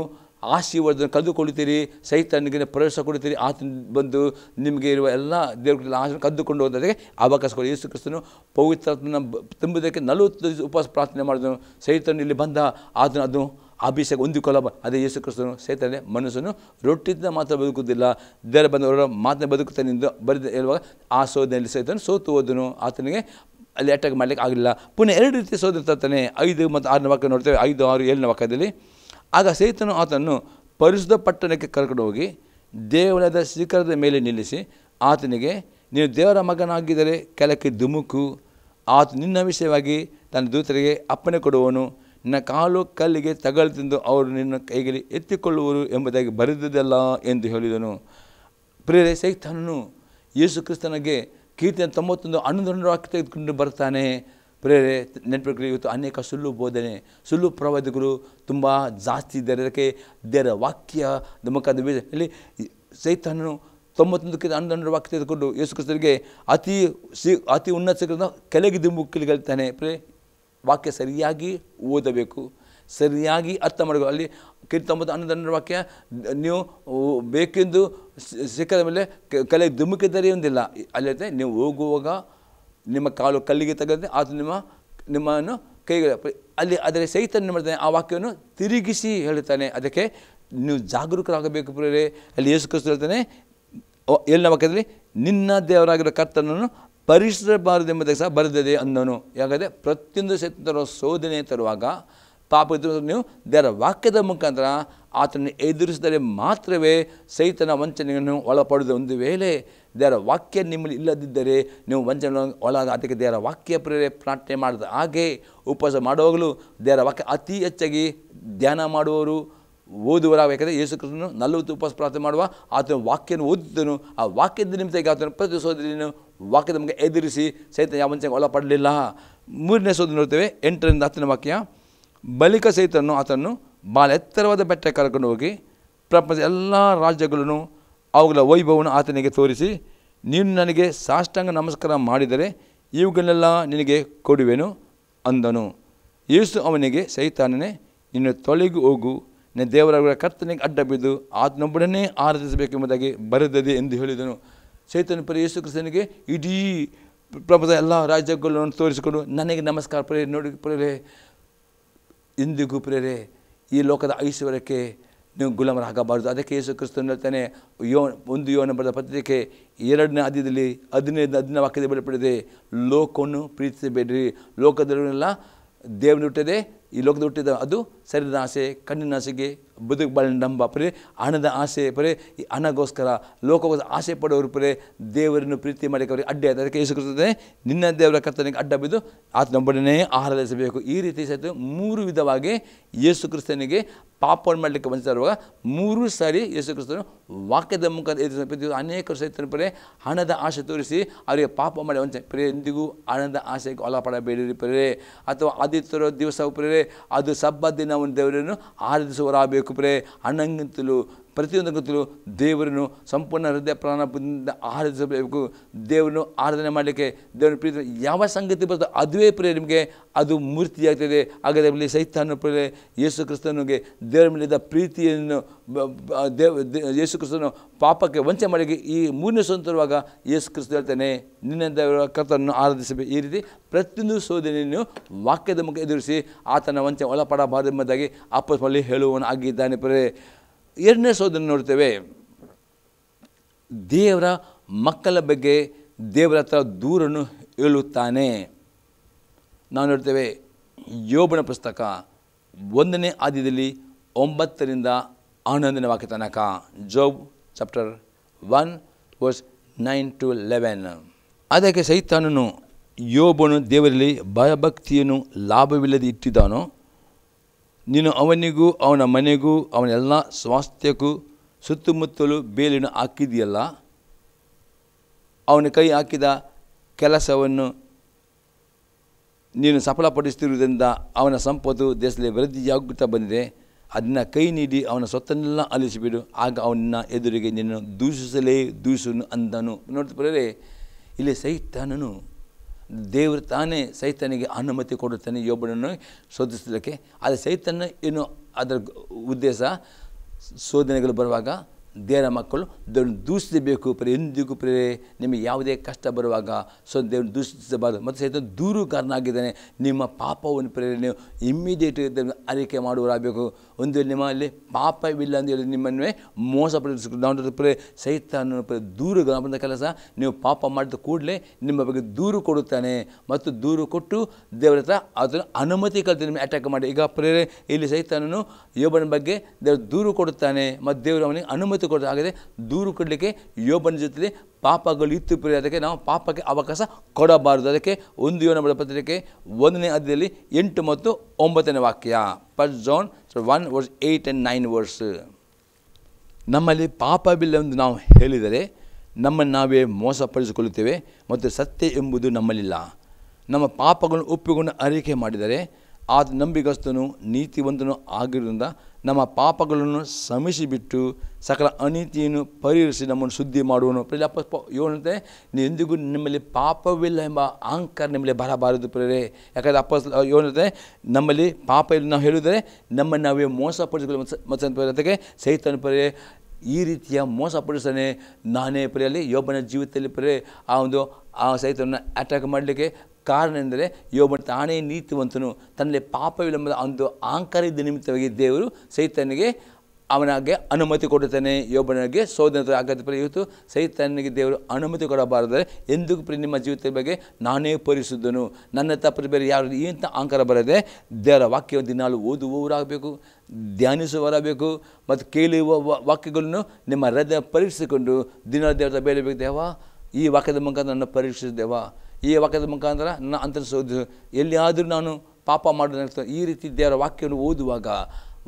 ಆಶೀರ್ವಾದವನ್ನು ಕಳೆದುಕೊಳ್ಳುತ್ತೀರಿ, ಸೈತಾನಿಗೆ ಪ್ರವೇಶ ಕೊಡುತ್ತೀರಿ. ಆತನ ಬಂದು ನಿಮಗೆ ಇರುವ ಎಲ್ಲ ದೇವರ ಆಶೀರ್ವಾದ ಕದ್ದುಕೊಂಡು ಹೋದಕ್ಕೆ ಅವಕಾಶ ಕೊಡಿ. ಯೇಸು ಕ್ರಿಸ್ತನು ಪವಿತ್ರಾತ್ಮನ ತುಂಬುವುದಕ್ಕೆ 40 ದಿವಸ ಉಪವಾಸ ಪ್ರಾರ್ಥನೆ ಮಾಡಿದನು. ಸೈತಾನ ಇಲ್ಲಿ ಬಂದ ಆತನ ಅದು ಅಭಿಷೇಕ ಹೊಂದಿಕೊಳ್ಳ. ಅದೇ ಯೇಸು ಕ್ರಿಸ್ತನು ಸೈತಾನೆ, ಮನುಷ್ಯನು ರೊಟ್ಟಿಯಿಂದ ಮಾತ್ರ ಬದುಕುವುದಿಲ್ಲ, ದೇವರ ಬಂದವರ ಮಾತನ್ನ ಬದುಕುತ್ತಾನೆ ಎಂದು ಬರೆದು ಹೇಳುವಾಗ ಆ ಶೋಧನೆಯಲ್ಲಿ ಸೈತಾನ ಸೋತು ಹೋದನು. ಆತನಿಗೆ ಅಲ್ಲಿ ಅಟ್ಯಾಕ್ ಮಾಡಲಿಕ್ಕೆ ಆಗಲಿಲ್ಲ. ಪುನಃ 2 ರೀತಿ ಶೋಧನೆ ತರ್ತಾನೆ. 5 ಮತ್ತು 6ನೇ ವಾಕ್ಯ ನೋಡ್ತೇವೆ. 5, 6, 7ನೇ ವಾಕ್ಯದಲ್ಲಿ, ಆಗ ಸೈತಾನು ಆತನನ್ನು ಪರಿಶುದ್ಧ ಪಟ್ಟಣಕ್ಕೆ ಕರ್ಕೊಂಡು ಹೋಗಿ ದೇವಾಲಯದ ಶಿಖರದ ಮೇಲೆ ನಿಲ್ಲಿಸಿ ಆತನಿಗೆ, ನೀನು ದೇವರ ಮಗನಾಗಿದ್ದರೆ ಕೆಳಕ್ಕೆ ಧುಮುಕು, ಆತ ನಿನ್ನ ವಿಷಯವಾಗಿ ತನ್ನ ದೂತರಿಗೆ ಅಪ್ಪಣೆ ಕೊಡುವನು, ನಿನ್ನ ಕಾಲು ಕಲ್ಲಿಗೆ ತಗಲು ತಿಂದು ಅವರು ನಿನ್ನ ಕೈಗೆ ಎತ್ತಿಕೊಳ್ಳುವರು ಎಂಬುದಾಗಿ ಬರೆದಿದ್ದಲ್ಲ ಎಂದು ಹೇಳಿದನು. ಪ್ರೇರೆ ಸೈತಾನನು ಯೇಸು ಕ್ರಿಸ್ತನಿಗೆ ಕೀರ್ತನೆ 91:11 ವಾಕ್ಯ ತೆಗೆದುಕೊಂಡು ಬರ್ತಾನೆ. ಪ್ರೇರೆ ನೆನಪಿರಲಿ, ಇವತ್ತು ಅನೇಕ ಸುಳ್ಳು ಬೋಧನೆ, ಸುಳ್ಳು ಪ್ರವಾದಿಗಳು ತುಂಬ ಜಾಸ್ತಿ ಇದ್ದಾರೆ. ಅದಕ್ಕೆ ದೇವರ ವಾಕ್ಯದ ಮುಖಾಂತರ ಸೈತಾನನು 91:11 ವಾಕ್ಯ ತೆಗೆದುಕೊಂಡು ಯೇಸು ಕ್ರಿಸ್ತನಿಗೆ ಅತಿ ಉನ್ನತ ಶಿಖರದಿಂದ ಕೆಳಗೆ ದುಮುಕಲಿ ಹೇಳ್ತಾನೆ. ವಾಕ್ಯ ಸರಿಯಾಗಿ ಓದಬೇಕು, ಸರಿಯಾಗಿ ಅರ್ಥ ಮಾಡಬೇಕು. ಅಲ್ಲಿ ಕೀರ್ತನೆ 91:11 ವಾಕ್ಯ ನೀವು ಬೇಕೆಂದು ಶಿಖರದ ಮೇಲೆ ಕೆಳಗೆ ಧುಮುಕಿದರೆ ಒಂದಿಲ್ಲ. ಅಲ್ಲಿ ಹೇಳ್ತಾರೆ, ನೀವು ಹೋಗುವಾಗ ನಿಮ್ಮ ಕಾಲು ಕಲ್ಲಿಗೆ ತಗದೆ ಆತ ನಿಮ್ಮನ್ನು ಕೈಗೆ ಅಲ್ಲಿ. ಆದರೆ ಸೈತಾನ ಮಾಡ್ತಾನೆ, ಆ ವಾಕ್ಯವನ್ನು ತಿರುಗಿಸಿ ಹೇಳುತ್ತಾನೆ. ಅದಕ್ಕೆ ನೀವು ಜಾಗರೂಕರಾಗಬೇಕು ಪ್ರಿಯರೇ. ಅಲ್ಲಿ ಯೇಸು ಕ್ರಿಸ್ತ ಹೇಳ್ತಾನೆ 7ನೇ ವಾಕ್ಯದಲ್ಲಿ, ನಿನ್ನ ದೇವರಾಗಿರೋ ಕರ್ತನನ್ನು ಪರೀಕ್ಷಿಸಬಾರದೆಂಬುದಕ್ಕೆ ಸಹ ಬರೆದಿದೆ ಅಂದನು. ಯಾಕಂದರೆ ಪ್ರತಿಯೊಂದು ಸೈತಾನ ಶೋಧನೆ ತರುವಾಗ ಪಾಪ ನೀವು ದೇವರ ವಾಕ್ಯದ ಮುಖಾಂತರ ಆತನನ್ನು ಎದುರಿಸಿದರೆ ಮಾತ್ರವೇ ಸೈತನ ವಂಚನೆಯನ್ನು ಒಳಪಡೋದು. ಒಂದು ವೇಳೆ ದೇವರ ವಾಕ್ಯ ನಿಮ್ಮಲ್ಲಿ ಇಲ್ಲದಿದ್ದರೆ ನೀವು ವಂಚನೆ ಒಳಗ. ಅದಕ್ಕೆ ದೇವರ ವಾಕ್ಯ ಪ್ರೇರೆ ಪ್ರಾರ್ಥನೆ ಮಾಡಿದ ಹಾಗೆ ಉಪವಾಸ ಮಾಡುವಾಗಲೂ ದೇವರ ವಾಕ್ಯ ಅತಿ ಹೆಚ್ಚಾಗಿ ಧ್ಯಾನ ಮಾಡುವವರು, ಓದುವರಾಗಬೇಕಾದ್ರೆ ಯೇಸು ಕ್ರಿಸ್ತನು 40 ಉಪವಾಸ ಪ್ರಾರ್ಥನೆ ಮಾಡುವ ಆತನ ವಾಕ್ಯವನ್ನು ಓದಿದ್ದನು. ಆ ವಾಕ್ಯದ ನಿಮಿತ್ತ ಆತನ ಪ್ರತಿ ಸೋದರಿಯನ್ನು ವಾಕ್ಯದ ಬಗ್ಗೆ ಎದುರಿಸಿ ಸೈತನ ಯಾವ ವಂಚನೆಗೆ ಒಳಪಡಲಿಲ್ಲ. 3ನೇ ಸೋದರಿ ನೋಡ್ತೇವೆ 8ರಿಂದ 10ನೇ ವಾಕ್ಯ. ಬಳಿಕ ಸೈತನು ಆತನು ಭಾಳ ಎತ್ತರವಾದ ಬೆಟ್ಟಕ್ಕೆ ಕರ್ಕೊಂಡು ಹೋಗಿ ಪ್ರಪಂಚದ ಎಲ್ಲ ರಾಜ್ಯಗಳನ್ನು ಅವುಗಳ ವೈಭವವನ್ನು ಆತನಿಗೆ ತೋರಿಸಿ, ನೀನು ನನಗೆ ಸಾಷ್ಟಾಂಗ ನಮಸ್ಕಾರ ಮಾಡಿದರೆ ಇವುಗಳನ್ನೆಲ್ಲ ನಿನಗೆ ಕೊಡುವೆನು ಅಂದನು. ಯೇಸು ಅವನಿಗೆ, ಸೈತಾನನೇ, ನಿನ್ನ ತೊಳೆಗೆ ಹೋಗು, ನಿನ್ನ ದೇವರ ಕರ್ತನಿಗೆ ಅಡ್ಡ ಬಿದ್ದು ಆತನೊಬ್ಬಡನ್ನೇ ಆರಾಧಿಸಬೇಕೆಂಬುದಾಗಿ ಬರೆದಿದೆ ಎಂದು ಹೇಳಿದನು. ಸೈತನ ಪ್ರಿಯ ಯೇಸು ಕ್ರಿಸ್ತನಿಗೆ ಇಡೀ ಪ್ರಪಂಚದ ಎಲ್ಲ ರಾಜ್ಯಗಳನ್ನು ತೋರಿಸಿಕೊಂಡು ನನಗೆ ನಮಸ್ಕಾರ ಪ್ರೇರೆ. ನೋಡಿ ಪ್ರೇರೆ, ಇಂದಿಗೂ ಪ್ರೇರೆ ಈ ಲೋಕದ ಐಶ್ವರ್ಯಕ್ಕೆ ನೀವು ಗುಲಾಮರಾಗಬಾರ್ದು. ಅದಕ್ಕೆ ಯೇಸು ಕ್ರಿಸ್ತನು ಹೇಳ್ತಾನೆ, 1 ಯೋಹನ ಬರೆದ ಪತ್ರಿಕೆ 2ನೇ ಅಧ್ಯಾಯದಲ್ಲಿ 15 ವಾಕ್ಯದ ಬರೆಯಲ್ಪಟ್ಟಿದೆ, ಲೋಕವನ್ನು ಪ್ರೀತಿಸಬೇಡ್ರಿ. ಲೋಕದಲ್ಲೆಲ್ಲ ದೇವನು ಹುಟ್ಟಿದೆ, ಈ ಲೋಕದ ಹುಟ್ಟಿದ ಅದು ಶರೀರದ ಆಸೆ, ಕಣ್ಣಿನ ಆಸೆಗೆ, ಬದುಕು ಬಾಳಿನಂಬ ಪರೇ ಹಣದ ಆಸೆ ಪರೇ, ಈ ಹಣಗೋಸ್ಕರ ಲೋಕದ ಆಸೆ ಪಡೋರು ಪರೇ ದೇವರನ್ನು ಪ್ರೀತಿ ಮಾಡಲಿಕ್ಕೆ ಅವರಿಗೆ ಅಡ್ಡ ಆಯ್ತು. ಅದಕ್ಕೆ ಯೇಸು ಕ್ರಿಸ್ತನೇ, ನಿನ್ನ ದೇವರ ಕರ್ತನಿಗೆ ಅಡ್ಡ ಬಿದ್ದು ಆತನೊಬ್ಬನೇ ಆರಾಧಿಸಬೇಕು. ಈ ರೀತಿ ಸಹಿತ 3 ವಿಧವಾಗಿ ಯೇಸು ಕ್ರಿಸ್ತನಿಗೆ ಪಾಪವನ್ನು ಮಾಡಲಿಕ್ಕೆ ಬಂದಿರುವಾಗ 3 ಸಾರಿ ಯೇಸು ಕ್ರಿಸ್ತನು ವಾಕ್ಯದ ಮುಖಾಂತರ ಅನೇಕರು ಸಹಿತ ಪರೇ ಹಣದ ಆಸೆ ತೋರಿಸಿ ಅವರಿಗೆ ಪಾಪ ಮಾಡಿ ವಂಚನೆ ಪರೇ. ಎಂದಿಗೂ ಹಣದ ಆಸೆಗೆ ಒಳಪಡಬೇಡಿರಿ ಪರೇ. ಅಥವಾ ಆದಿತ್ಯರ ದಿವಸ ಪರೇ ಅದು ಸಬ್ಬತ್ ದಿನವನ್ನು ದೇವರನ್ನು ಆರಾಧಿಸುವರಾಗಬೇಕು ಪರೇ. ಹಣಂಗಿಂತಲೂ ಪ್ರತಿಯೊಂದಕ್ಕಿಂತಲೂ ದೇವರನ್ನು ಸಂಪೂರ್ಣ ಹೃದಯ ಪ್ರಾಣದಿಂದ ಆರಾಧಿಸಬೇಕು. ದೇವರನ್ನು ಆರಾಧನೆ ಮಾಡಲಿಕ್ಕೆ ದೇವರ ಪ್ರೀತಿ ಯಾವ ಸಂಗತಿ ಬರ್ತದೆ ಅದುವೇ ಪ್ರಿಯ ನಿಮಗೆ ಅದು ಮೂರ್ತಿಯಾಗ್ತದೆ. ಹಾಗಾದರೆ ಸೈತಾನ ಪ್ರಿಯ ಯೇಸು ಕ್ರಿಸ್ತನಿಗೆ ದೇವರ ಮೇಲಿದ್ದ ಪ್ರೀತಿಯನ್ನು ಯೇಸು ಕ್ರಿಸ್ತನು ಪಾಪಕ್ಕೆ ವಂಚನೆ ಮಾಡಿ ಈ 3ನೇ ಸೋಂತರುವಾಗ ಯೇಸು ಕ್ರಿಸ್ತ ಹೇಳ್ತಾನೆ, ನಿನ್ನ ದೇವರ ಕರ್ತನನ್ನು ಆರಾಧಿಸಬೇಕು. ಈ ರೀತಿ ಪ್ರತಿಯೊಂದು ಶೋಧನೆಯನ್ನು ವಾಕ್ಯದ ಮುಖ ಎದುರಿಸಿ ಆತನ ವಂಚನೆ ಒಳಪಡಬಾರದು ಎಂಬುದಾಗಿ ಅಪ್ಪಸ್ತಲನಲ್ಲಿ ಹೇಳುವವನು ಆಗಿದ್ದಾನೆ ಪ್ರಿಯ. 2ನೇ ಸೋದನೆ ನೋಡ್ತೇವೆ, ದೇವರ ಮಕ್ಕಳ ಬಗ್ಗೆ ದೇವರ ಹತ್ರ ದೂರನ್ನು ಹೇಳುತ್ತಾನೆ. ನಾವು ನೋಡ್ತೇವೆ ಯೋಬನ ಪುಸ್ತಕ 1ನೇ ಅಧ್ಯಾಯದಲ್ಲಿ 9ರಿಂದ 11ನೇ ವಾಕ್ಯ ತನಕ. ಜೋಬ್ ಚಾಪ್ಟರ್ 1 ವರ್ಸ್ 9 to 11. ಅದಕ್ಕೆ ಸೈತಾನನು ಯೋಬನು ದೇವರಲ್ಲಿ ಭಯಭಕ್ತಿಯನ್ನು ಲಾಭವಿಲ್ಲದೆ ಇಟ್ಟಿದ್ದಾನೋ, ನೀನು ಅವನಿಗೂ ಅವನ ಮನೆಗೂ ಅವನ ಎಲ್ಲ ಸ್ವಾಸ್ಥ್ಯಕ್ಕೂ ಸುತ್ತಮುತ್ತಲೂ ಬೇಲಿನ ಹಾಕಿದೆಯಲ್ಲ, ಅವನ ಕೈ ಹಾಕಿದ ಕೆಲಸವನ್ನು ನೀನು ಸಫಲಪಡಿಸುತ್ತಿರುವುದರಿಂದ ಅವನ ಸಂಪತ್ತು ದೇಶದಲ್ಲಿ ವೃದ್ಧಿಯಾಗುತ್ತಾ ಬಂದಿದೆ. ಅದನ್ನು ಕೈ ನೀಡಿ ಅವನ ಸ್ವತ್ತನ್ನೆಲ್ಲ ಅಲಿಸಿಬಿಡು, ಆಗ ಅವನ ಎದುರಿಗೆ ನಿನ್ನನ್ನು ದೂಷಿಸನು ಅಂದನು. ನೋಡ್ತಿದ್ರೆ ಇಲ್ಲಿ ಸೈತಾನನು ದೇವರು ತಾನೇ ಸೈತಾನಿಗೆ ಅನುಮತಿ ಕೊಡುತ್ತಾನೆ ಯೋಬನನ್ನು ಶೋಧಿಸಲಿಕ್ಕೆ. ಆದರೆ ಸೈತಾನ ಏನು ಅದರ ಉದ್ದೇಶ, ಶೋಧನೆಗಳು ಬರುವಾಗ ದೇವರ ಮಕ್ಕಳು ದೇವ್ರನ್ನ ದೂಷಿಸಬೇಕು. ಎಂದಿಗೂ ನಿಮಗೆ ಯಾವುದೇ ಕಷ್ಟ ಬರುವಾಗ ದೇವ್ರನ್ನ ದೂಷಿಸಬಾರದು. ಮತ್ತು ಸಹಿತ ದೂರುಗಾರನಾಗಿದ್ದಾನೆ. ನಿಮ್ಮ ಪಾಪವನ್ನು ನೀವು ಇಮ್ಮಿಡಿಯೇಟ್ ಅರಿಕೆ ಮಾಡುವರಾಗಬೇಕು. ಒಂದು ವೇಳೆ ನಿಮ್ಮಲ್ಲಿ ಪಾಪವಿಲ್ಲ ಅಂತ ಹೇಳಿ ನಿಮ್ಮನ್ನೇ ಮೋಸಪಡಿಸಿಕೊಂಡು ನಾವು ಸೈತಾನ ದೂರುಗಾರ ಕೆಲಸ. ನೀವು ಪಾಪ ಮಾಡಿದ ಕೂಡಲೇ ನಿಮ್ಮ ಬಗ್ಗೆ ದೂರು ಕೊಡುತ್ತಾನೆ ಮತ್ತು ದೂರು ಕೊಟ್ಟು ದೇವರ ಹತ್ರ ಅದನ್ನು ಅನುಮತಿ ಕಲಿತು ನಿಮಗೆ ಅಟ್ಯಾಕ್ ಮಾಡಿ. ಈಗ ಇಲ್ಲಿ ಸೈತಾನನು ಯೋಬನ ಬಗ್ಗೆ ದೇವರು ದೂರು ಕೊಡುತ್ತಾನೆ ಮತ್ತು ದೇವರು ಅವನಿಗೆ ಅನುಮತಿ ಕೊಡ್ತಾರೆ. ಹಾಗಾದರೆ ದೂರು ಕೊಡಲಿಕ್ಕೆ ಯೋಬನ ಜೊತೆಲಿ ಪಾಪಗಳು ಇತ್ತು ಪ್ರಿಯ. ಅದಕ್ಕೆ ನಾವು ಪಾಪಕ್ಕೆ ಅವಕಾಶ ಕೊಡಬಾರದು. ಅದಕ್ಕೆ 1 ಯೋಹನ ಬರೆದ ಪತ್ರಿಕೆ 1ನೇ ಅಧ್ಯಾಯದಲ್ಲಿ 8 ಮತ್ತು 9ನೇ ವಾಕ್ಯ. 1 John 1 verse 8 and 9 verse. ನಮ್ಮಲ್ಲಿ ಪಾಪವಿಲ್ಲವೆಂದು ನಾವು ಹೇಳಿದರೆ ನಮ್ಮನ್ನು ನಾವೇ ಮೋಸಪಡಿಸಿಕೊಳ್ಳುತ್ತೇವೆ ಮತ್ತು ಸತ್ಯ ಎಂಬುದು ನಮ್ಮಲ್ಲಿಲ್ಲ. ನಮ್ಮ ಪಾಪಗಳನ್ನು ಒಪ್ಪಿಕೊಂಡು ಅರಿಕೆ ಮಾಡಿದರೆ ಆತ ನಂಬಿಗಸ್ತನು ನೀತಿವಂತನು ಆಗಿರುವುದರಿಂದ ನಮ್ಮ ಪಾಪಗಳನ್ನು ಶ್ರಮಿಸಿಬಿಟ್ಟು ಸಕಲ ಅನೀತಿಯನ್ನು ಪರಿಹರಿಸಿ ನಮ್ಮನ್ನು ಶುದ್ಧಿ ಮಾಡುವನು. ಏನಂತೆ, ನೀವು ಎಂದಿಗೂ ನಿಮ್ಮಲ್ಲಿ ಪಾಪವಿಲ್ಲ ಎಂಬ ಅಹಂಕಾರ ನಿಮ್ಮಲ್ಲಿ ಬರಬಾರದು ಪ್ರೇರೆ. ಯಾಕಂದರೆ ಏನಂತೆ, ನಮ್ಮಲ್ಲಿ ಪಾಪ ಇಲ್ಲ ನಾವು ಹೇಳಿದರೆ ನಮ್ಮನ್ನು ನಾವೇ ಮೋಸಪಡಿಸಿಕೊಳ್ಳಿ ಮತ್ತು ಅದಕ್ಕೆ ಸೈತಾನ ಪರೇ ಈ ರೀತಿಯ ಮೋಸಪಡಿಸ್ತಾನೆ. ನಾನೇ ಪರೆಯಲ್ಲಿ ಯೋಬನ ಜೀವಿತದಲ್ಲಿ ಪರೇ ಆ ಸೈತಾನನ್ನು ಅಟ್ಯಾಕ್ ಮಾಡಲಿಕ್ಕೆ ಕಾರಣ ಎಂದರೆ ಯೋಬನ ತಾನೇ ನೀತಿವಂತನು, ತನ್ನಲ್ಲಿ ಪಾಪವಿಲ್ಲಂಬ ಒಂದು ಅಹಂಕಾರದ ನಿಮಿತ್ತವಾಗಿ ದೇವರು ಸೈತಾನಿಗೆ ಅವನಿಗೆ ಅನುಮತಿ ಕೊಡುತ್ತಾನೆ. ಯೋಬನಿಗೆ ಸೋದನೆ ಆಗತ್ತೆ. ಇವತ್ತು ಸೈತಾನಿಗೆ ದೇವರು ಅನುಮತಿ ಕೊಡಬಾರದರೆ ಎಂದಿಗೂ ನಿಮ್ಮ ಜೀವಿತದ ಬಗ್ಗೆ ನಾನೇ ಪರಿಶುದ್ಧನು, ನನ್ನ ತಪ್ಪು ಬೇರೆ ಯಾರು ಇಂಥ ಅಹಂಕಾರ ಬರದೆ ದೇವರ ವಾಕ್ಯವನ್ನು ದಿನಾಲು ಓದುವವರಾಗಬೇಕು, ಧ್ಯಾನಿಸುವವರಾಗಬೇಕು ಮತ್ತು ಕೇಳುವ ವಾಕ್ಯಗಳನ್ನು ನಿಮ್ಮ ಹೃದಯ ಪರೀಕ್ಷಿಸಿಕೊಂಡು ದಿನ ದೇವರ ಬೇಡಬೇಕು. ದೇವ, ಈ ವಾಕ್ಯದ ಮುಖಾಂತರ ನನ್ನ ಪರೀಕ್ಷಿಸಿದ್ದೇವ, ಈ ವಾಕ್ಯದ ಮುಖಾಂತರ ನನ್ನ ಅಂತರಿಸೋದು ಎಲ್ಲಿಯಾದರೂ ನಾನು ಪಾಪ ಮಾಡೋದು. ಈ ರೀತಿ ದೇವರ ವಾಕ್ಯವನ್ನು ಓದುವಾಗ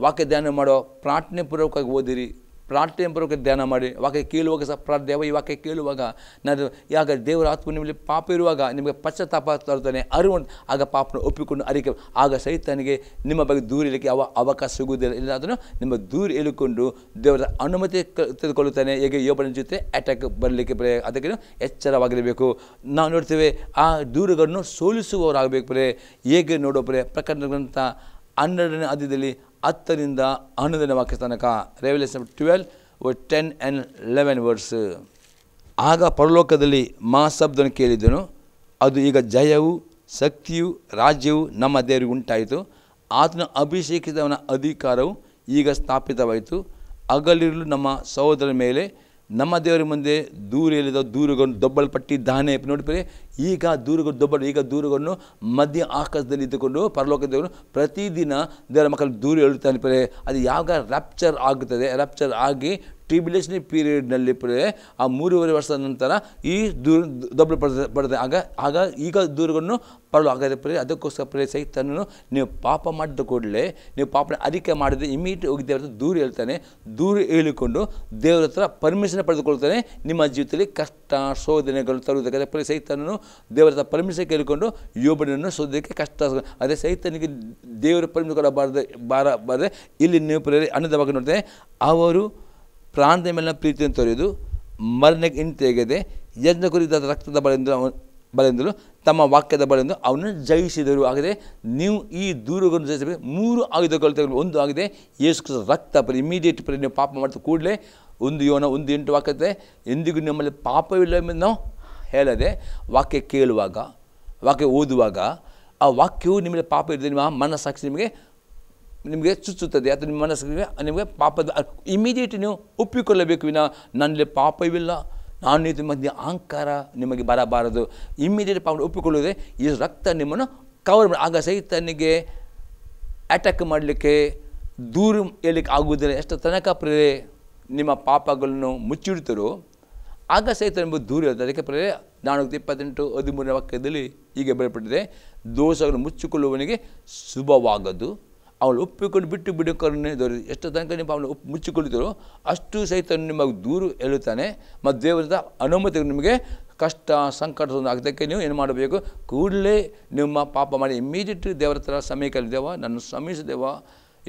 ವಾಕ್ಯ ಧ್ಯಾನ ಮಾಡೋ ಪ್ರಾರ್ಥನೆ ಪೂರ್ವಕವಾಗಿ ಓದಿರಿ, ಪ್ರಾರ್ಥನೆ ಪೂರ್ವಕ ಧ್ಯಾನ ಮಾಡಿ. ವಾಕ್ಯ ಕೇಳುವಾಗ ಸಹ ದೇವ ಈ ವಾಕ್ಯ ಕೇಳುವಾಗ ನಾನು ಯಾಗ ದೇವರ ಆತ್ಮ ನಿಮ್ಮಲ್ಲಿ ಪಾಪ ಇರುವಾಗ ನಿಮಗೆ ಪಶ್ಚಾತ್ತಾಪ ತರ್ತಾನೆ, ಅರಿವು ಆಗ ಪಾಪನ ಒಪ್ಪಿಕೊಂಡು ಅರಿಕೆ, ಆಗ ಸೈತಾನಿಗೆ ನಿಮ್ಮ ಬಗ್ಗೆ ದೂರ ಇರಲಿಕ್ಕೆ ಅವಕಾಶ ಸಿಗುವುದಿಲ್ಲ. ಇಲ್ಲ ಅದನ್ನು ನಿಮ್ಮ ದೂರ ಹೇಳಿಕೊಂಡು ದೇವರ ಅನುಮತಿ ತೆಗೆದುಕೊಳ್ಳುತ್ತಾನೆ. ಹೇಗೆ ಯೋಬನ ಜೊತೆ ಅಟ್ಯಾಕ್ ಬರಲಿಕ್ಕೆ ಅದಕ್ಕೆ ಎಚ್ಚರವಾಗಿರಬೇಕು. ನಾವು ನೋಡ್ತೇವೆ ಆ ದೂರುಗಳನ್ನು ಸೋಲಿಸುವವರಾಗಬೇಕು. ಹೇಗೆ ನೋಡೋ ಪ್ರಕಟಣೆ ಗ್ರಂಥ 12ನೇ ಅಧ್ಯಾಯದಲ್ಲಿ 10ರಿಂದ 11ನೇ ವಾಕ್ಯ ತನಕ, ರೆವಲ್ಯೂಷನ್ 12:10 and 11 ವರ್ಸ್. ಆಗ ಪರಲೋಕದಲ್ಲಿ ಮಹಾಶಬ್ದವನ್ನು ಕೇಳಿದನು, ಅದು ಈಗ ಜಯವು ಶಕ್ತಿಯು ರಾಜ್ಯವು ನಮ್ಮ ದೇವರಿಗೆ ಉಂಟಾಯಿತು. ಆತನ ಅಭಿಷೇಕಿತವನ ಅಧಿಕಾರವು ಈಗ ಸ್ಥಾಪಿತವಾಯಿತು. ಹಗಲಿರುಳು ನಮ್ಮ ಸಹೋದರರ ಮೇಲೆ ನಮ್ಮ ದೇವರ ಮುಂದೆ ದೂರ ಹೇಳಿದ ದೂರುಗಳನ್ನು ದೊಬ್ಬಲ್ಪಟ್ಟಿದ್ದಾನೆ. ನೋಡಿದರೆ ಈಗ ದೂರುಗಳನ್ನು ಮಧ್ಯ ಆಕಾಶದಲ್ಲಿ ಇದ್ದುಕೊಂಡು ಪರಲೋಕ ದೇವರು ಪ್ರತಿದಿನ ದೇವರ ಮಕ್ಕಳು ದೂರ ಹೇಳುತ್ತಾನೆ. ಅದು ಯಾವಾಗ ರ್ಯಾಪ್ಚರ್ ಆಗುತ್ತದೆ, ರ್ಯಾಪ್ಚರ್ ಆಗಿ ಟ್ರಿಬ್ಯುಲೇಷನ್ ಪೀರಿಯಡ್ನಲ್ಲಿ ಆ 3.5 ವರ್ಷದ ನಂತರ ಈ ದೂರ ದೊಬ್ಬಲ್ಪಡುತ್ತದೆ. ಆಗ ಈಗ ದೂರುಗಳನ್ನು ಪರಲು ಆಗದೆ. ಅದಕ್ಕೋಸ್ಕರ ಸೈತಾನನು ನೀವು ಪಾಪ ಮಾಡಿದ ಕೂಡಲೇ ನೀವು ಪಾಪನ ಅರಿಕೆ ಮಾಡಿದರೆ ಇಮಿಡಿಯೇಟ್ ಹೋಗಿ ದೇವರ ದೂರ ಹೇಳ್ತಾನೆ. ದೂರ ಹೇಳಿಕೊಂಡು ದೇವರ ಹತ್ರ ಪರ್ಮಿಷನ್ ಪಡೆದುಕೊಳ್ತಾನೆ. ನಿಮ್ಮ ಜೀವಿತದಲ್ಲಿ ಕಷ್ಟ ಶೋಧನೆಗಳು ತರುವುದಕ್ಕೆ ಸೈತಾನನು ದೇವರ ಹತ್ರ ಪರ್ಮಿಷನ್ ಕೇಳಿಕೊಂಡು ಯೋಬನನ್ನು ಸೋದಕ್ಕೆ ಕಷ್ಟ. ಅದೇ ಸೈತಾನಿಗೆ ದೇವರ ಪರ್ಮಿಷನ್ ಕೊಡಬಾರದೆ. ಇಲ್ಲಿ ನೀವು ಅನ್ನದವಾಗಿ ನೋಡ್ತೇವೆ, ಅವರು ಪ್ರಾಣದ ಮೇಲಿನ ಪ್ರೀತಿಯನ್ನು ತೊರೆದು ಮರಣಕ್ಕೆ ಹಿಂತೆಗೆದೆ ಯಜ್ಞ ಕುರಿತಾದ ರಕ್ತದ ಬಲೆಯಿಂದಲೂ ತಮ್ಮ ವಾಕ್ಯದ ಬಲೆಯಿಂದ ಅವನನ್ನು ಜಯಿಸಿದರು. ಹಾಗಾದರೆ ನೀವು ಈ ದೂರುಗಳನ್ನು ಜಯಿಸಬೇಕು. 3 ಆಯುಧಗಳು ತೆಗೆದು, ಒಂದು ಆಗಿದೆ ಯೇಸು ಕ್ರಿಸ್ತನ ರಕ್ತ. ಇಮಿಡಿಯೇಟ್ ನೀವು ಪಾಪ ಮಾಡಿದ ಕೂಡಲೇ 1 ಯೋನ 1:8 ವಾಕ್ಯತೆ, ಎಂದಿಗೂ ನಮ್ಮಲ್ಲಿ ಪಾಪವಿಲ್ಲ ಎಂದು ನಾವು ಹೇಳದೆ ವಾಕ್ಯ ಕೇಳುವಾಗ ವಾಕ್ಯ ಓದುವಾಗ ಆ ವಾಕ್ಯವು ನಿಮಗೆ ಪಾಪ ಇರ್ತದೆ. ನಿಮ್ಮ ಮನಸ್ಸಾಕ್ಷಿ ನಿಮಗೆ ಚುಚ್ಚುತ್ತದೆ ಅಥವಾ ನಿಮ್ಮ ಮನಸ್ಸಿಗೆ ನಿಮಗೆ ಪಾಪದ ಇಮಿಡಿಯೇಟ್ ನೀವು ಒಪ್ಪಿಕೊಳ್ಳಬೇಕು. ನನ್ನಲ್ಲಿ ಪಾಪವಿಲ್ಲ, ನಾನು ಇದು ಮಧ್ಯೆ ಅಹಂಕಾರ ನಿಮಗೆ ಬರಬಾರದು. ಇಮಿಡಿಯೇಟ್ ಪಾಪ ಒಪ್ಪಿಕೊಳ್ಳುವುದೇ ಈ ರಕ್ತ ನಿಮ್ಮನ್ನು ಕವರ್ ಮಾಡಿ. ಆಗ ಸೈತಾನಿಗೆ ಅಟ್ಯಾಕ್ ಮಾಡಲಿಕ್ಕೆ ದೂರ ಹೇಳಲಿಕ್ಕೆ ಆಗುವುದಿಲ್ಲ. ಎಷ್ಟು ತನಕ ನಿಮ್ಮ ಪಾಪಗಳನ್ನು ಮುಚ್ಚಿಡ್ತಾರೋ ಆಗ ಸೈತಾನ ಎಂಬುದು ದೂರ ಇರುತ್ತೆ. ಅದಕ್ಕೆ 4:28-13 ವಾಕ್ಯದಲ್ಲಿ ಹೀಗೆ ಬರೆಯಲ್ಪಟ್ಟಿದೆ, ದೋಷಗಳನ್ನು ಮುಚ್ಚಿಕೊಳ್ಳುವವನಿಗೆ ಶುಭವಾಗದು, ಅವಳು ಒಪ್ಪಿಕೊಂಡು ಬಿಟ್ಟು ಬಿಡುಕರನ್ನೇ ದೊರೆ. ಎಷ್ಟು ತನಕ ನೀವು ಅವನು ಮುಚ್ಚಿಕೊಳ್ಳುತ್ತಾರೋ ಅಷ್ಟು ಸಹಿತ ನಿಮಗೆ ದೂರ ಹೇಳುತ್ತಾನೆ. ಮತ್ತು ದೇವರದ ಅನುಮತಿ ನಿಮಗೆ ಕಷ್ಟ ಸಂಕಟ ಅದಕ್ಕೆ ನೀವು ಏನು ಮಾಡಬೇಕು, ಕೂಡಲೇ ನಿಮ್ಮ ಪಾಪ ಮಾಡಿ ಇಮಿಡಿಯೇಟ್ ದೇವರ ಹತ್ರ ಸಮಯ ಕಲಿದೇವ, ನನ್ನ ಶ್ರಮಿಸಿದೇವ,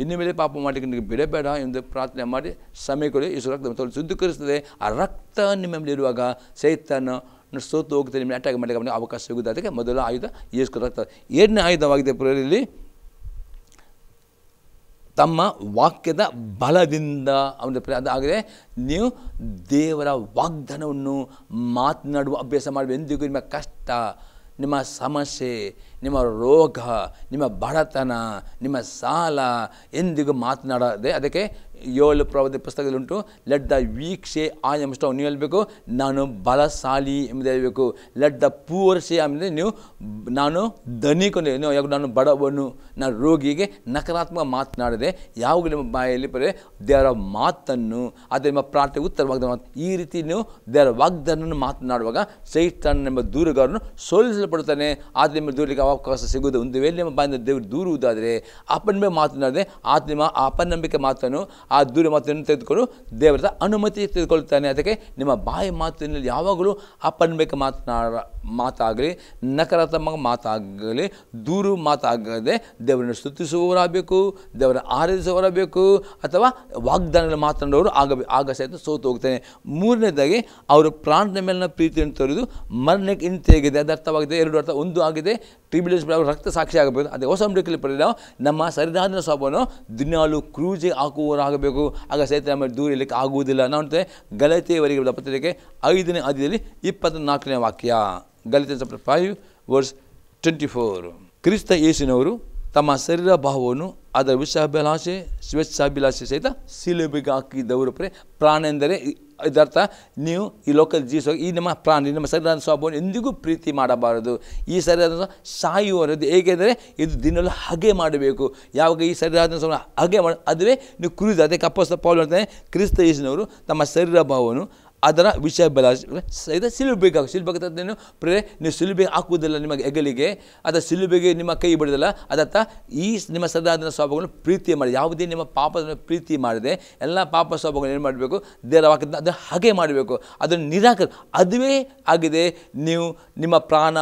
ಇನ್ನು ಮೇಲೆ ಪಾಪ ಮಾಡಲಿಕ್ಕೆ ನಿಮಗೆ ಬಿಡಬೇಡ ಎಂದು ಪ್ರಾರ್ಥನೆ ಮಾಡಿ ಸಮಯ ಕೊಡಿ. ಇಷ್ಟು ರಕ್ತ ಶುದ್ಧೀಕರಿಸ್ತದೆ. ಆ ರಕ್ತ ನಿಮ್ಮ ಮೇಲೆ ಇರುವಾಗ ಸೈತಾನ ಸೋತು ಹೋಗ್ತದೆ, ನಿಮ್ಮನ್ನು ಅಟ್ಯಾಕ್ ಮಾಡಲಿಕ್ಕೆ ಅವನಿಗೆ ಅವಕಾಶ ಸಿಗುತ್ತೆ. ಅದಕ್ಕೆ ಮೊದಲ ಆಯುಧ ಯೇಸು ರಕ್ತ. 2ನೇ ಆಯುಧವಾಗಿದೆ ಪ್ರೇರಲ್ಲಿ ತಮ್ಮ ವಾಕ್ಯದ ಬಲದಿಂದ ಅದಾಗಿದೆ. ನೀವು ದೇವರ ವಾಗ್ದಾನವನ್ನು ಮಾತನಾಡುವ ಅಭ್ಯಾಸ ಮಾಡಬೇಕು. ಎಂದಿಗೂ ನಿಮ್ಮ ಕಷ್ಟ, ನಿಮ್ಮ ಸಮಸ್ಯೆ, ನಿಮ್ಮ ರೋಗ, ನಿಮ್ಮ ಬಡತನ, ನಿಮ್ಮ ಸಾಲ ಎಂದಿಗೂ ಮಾತನಾಡದೆ. ಅದಕ್ಕೆ 7 ಪ್ರವಾದಿ ಪುಸ್ತಕದಲ್ಲಿ ಉಂಟು, let the weak say I am strong. ನೀವು ಹೇಳಬೇಕು ನಾನು ಬಲಶಾಲಿ ಎಂಬುದು ಹೇಳಬೇಕು. ಲೆಟ್ ದ ಪೂರ್ ಸೇ ಅಂದರೆ ನೀವು ನಾನು ಧನಿಕನು, ನಾನು ಬಡವನು, ನಾನು ರೋಗಿಗೆ ನಕಾರಾತ್ಮಕ ಮಾತನಾಡದೆ. ಯಾವಾಗ ನಿಮ್ಮ ಬಾಯಲ್ಲಿ ದೇವರ ಮಾತನ್ನು ಅದು ನಿಮ್ಮ ಪ್ರಾರ್ಥನೆ ಉತ್ತರವಾದ ಮಾತು, ಈ ರೀತಿ ನೀವು ದೇವರ ವಾಗ್ದಾನವನ್ನು ಮಾತನಾಡುವಾಗ ಸೈತಾನ ನಿಮ್ಮ ದೂರುಗಾರನು ಸೋಲಿಸಲ್ಪಡುತ್ತಾನೆ. ಆದರೆ ನಿಮ್ಮ ದೂರಲಿಕ್ಕೆ ಅವಕಾಶ ಸಿಗುವುದು. ಒಂದು ವೇಳೆ ನಿಮ್ಮ ಬಾಯಿಂದ ದೇವರು ದೂರುವುದಾದರೆ ಅಪನಂಬಿಕೆ ಮಾತನಾಡದೆ ಆತ ನಿಮ್ಮ ಅಪನಂಬಿಕೆ ಮಾತನ್ನು ಆ ದೂರ ಮಾತನ್ನು ತೆಗೆದುಕೊಂಡು ದೇವರ ಅನುಮತಿ ತೆಗೆದುಕೊಳ್ತಾನೆ. ಅದಕ್ಕೆ ನಿಮ್ಮ ಬಾಯಿ ಮಾತಿನಲ್ಲಿ ಯಾವಾಗಲೂ ಅಪನ್ಬೇಕ ಮಾತಾಗಲಿ, ನಕಾರಾತ್ಮಕ ಮಾತಾಗಲಿ, ದೂರು ಮಾತಾಗದೆ ದೇವರನ್ನು ಸ್ತುತಿಸುವವರಾಗಬೇಕು, ದೇವರ ಆರಾಧಿಸುವವರಾಗಬೇಕು, ಅಥವಾ ವಾಗ್ದಾನಗಳು ಮಾತನಾಡೋರು ಆಗ ಸಹಿತ ಸೋತು ಹೋಗ್ತಾನೆ. ಮೂರನೇದಾಗಿ ಅವರು ಪ್ರಾಣದ ಮೇಲಿನ ಪ್ರೀತಿಯನ್ನು ತೋರಿದು ಮರಣಕ್ಕೆ ಹಿಂತೆಗೆದೆ. ಅದು ಅರ್ಥವಾಗಿದೆ, ಎರಡು ಅರ್ಥ. ಒಂದು ಆಗಿದೆ ಟ್ರಿಬ್ಯುಲೇಷನ್ ಅವರು ರಕ್ತ ಸಾಕ್ಷಿ ಆಗಬೇಕು. ಅದೇ ಹೊಸ ನಂಬಿಕೆಯಲ್ಲಿ ಪಡೆದ ನಮ್ಮ ಸರಿಯಾದ ಸ್ವಭಾವವನ್ನು ದಿನಾಲು ಕ್ರೂಜಿಗೆ ಹಾಕುವವರಾಗಬೇಕು. ಆಗ ಸಹಿತ ನಮ್ಮ ದೂರ ಇರಲಿಕ್ಕೆ ಆಗುವುದಿಲ್ಲ. ನಾವು ನೋಡ್ತೇವೆ ಗಲಾತ್ಯರಿಗೆ ಪತ್ರಿಕೆ 5ನೇ ಅಧ್ಯಾಯದಲ್ಲಿ 24ನೇ ವಾಕ್ಯ, ಗಲಾತ್ಯ ಚಾಪ್ಟರ್ 5:24. ಕ್ರಿಸ್ತ ಯೇಸುವಿನವರು ತಮ್ಮ ಶರೀರ ಭಾವವನ್ನು ಅದರ ವಿಷಾಭಿಲಾಷೆ ಸ್ವೇಚ್ಛಾಭಿಲಾಷೆ ಸಹಿತ ಶಿಲುಬೆಗೆ ಹಾಕಿದವರು. ಪ್ರಾಣ ಎಂದರೆ ಇದರ್ಥ ನೀವು ಈ ಲೋಕಲ್ ಜೀವಿಸುವಾಗ ಈ ನಮ್ಮ ಪ್ರಾಣ, ನಮ್ಮ ಶರೀರದ ಸ್ವಭಾವವನ್ನು ಎಂದಿಗೂ ಪ್ರೀತಿ ಮಾಡಬಾರದು. ಈ ಶರೀರದ ಸಾಯುವವರದ್ದು ಹೇಗೆಂದರೆ ಇದು ದಿನವೂ ಹಾಗೆ ಮಾಡಬೇಕು. ಯಾವಾಗ ಈ ಶರೀರದ ಸ್ವಭಾವ ಹಾಗೆ ಅದುವೇ ನೀವು ಕುರಿದು. ಅದಕ್ಕೆ ಅಪೊಸ್ತಲ ಪೌಲ ಹೇಳ್ತಾನೆ, ಕ್ರಿಸ್ತ ಯೇಸುವಿನವರು ತಮ್ಮ ಶರೀರ ಭಾವವನ್ನು ಅದರ ವಿಷಯ ಸಹಿತ ಶಿಲುಬೆಗೆ ಶಿಲುಬೆಗೆ ಪ್ರೇ ನೀವು ಶಿಲುಬೆಗೆ ಹಾಕುವುದಿಲ್ಲ ನಿಮಗೆ ಹೆಗಲಿಗೆ, ಅಥವಾ ಶಿಲುಬೆಗೆ ನಿಮ್ಮ ಕೈ ಬಿಡೋದಿಲ್ಲ. ಅದರ್ಥ ಈ ನಿಮ್ಮ ಸದಾದ ಸ್ವಭಾವಗಳನ್ನು ಪ್ರೀತಿ ಮಾಡಿ, ಯಾವುದೇ ನಿಮ್ಮ ಪಾಪದ ಪ್ರೀತಿ ಮಾಡಿದೆ ಎಲ್ಲ ಪಾಪ ಸ್ವಭಾವಗಳನ್ನು ಏನು ಮಾಡಬೇಕು, ದೇವರ ವಾಕ್ಯದಿಂದ ಅದನ್ನು ಹಾಗೆ ಮಾಡಬೇಕು, ಅದನ್ನು ನಿರಾಕರಿಸಿ. ಅದುವೇ ಆಗಿದೆ ನೀವು ನಿಮ್ಮ ಪ್ರಾಣ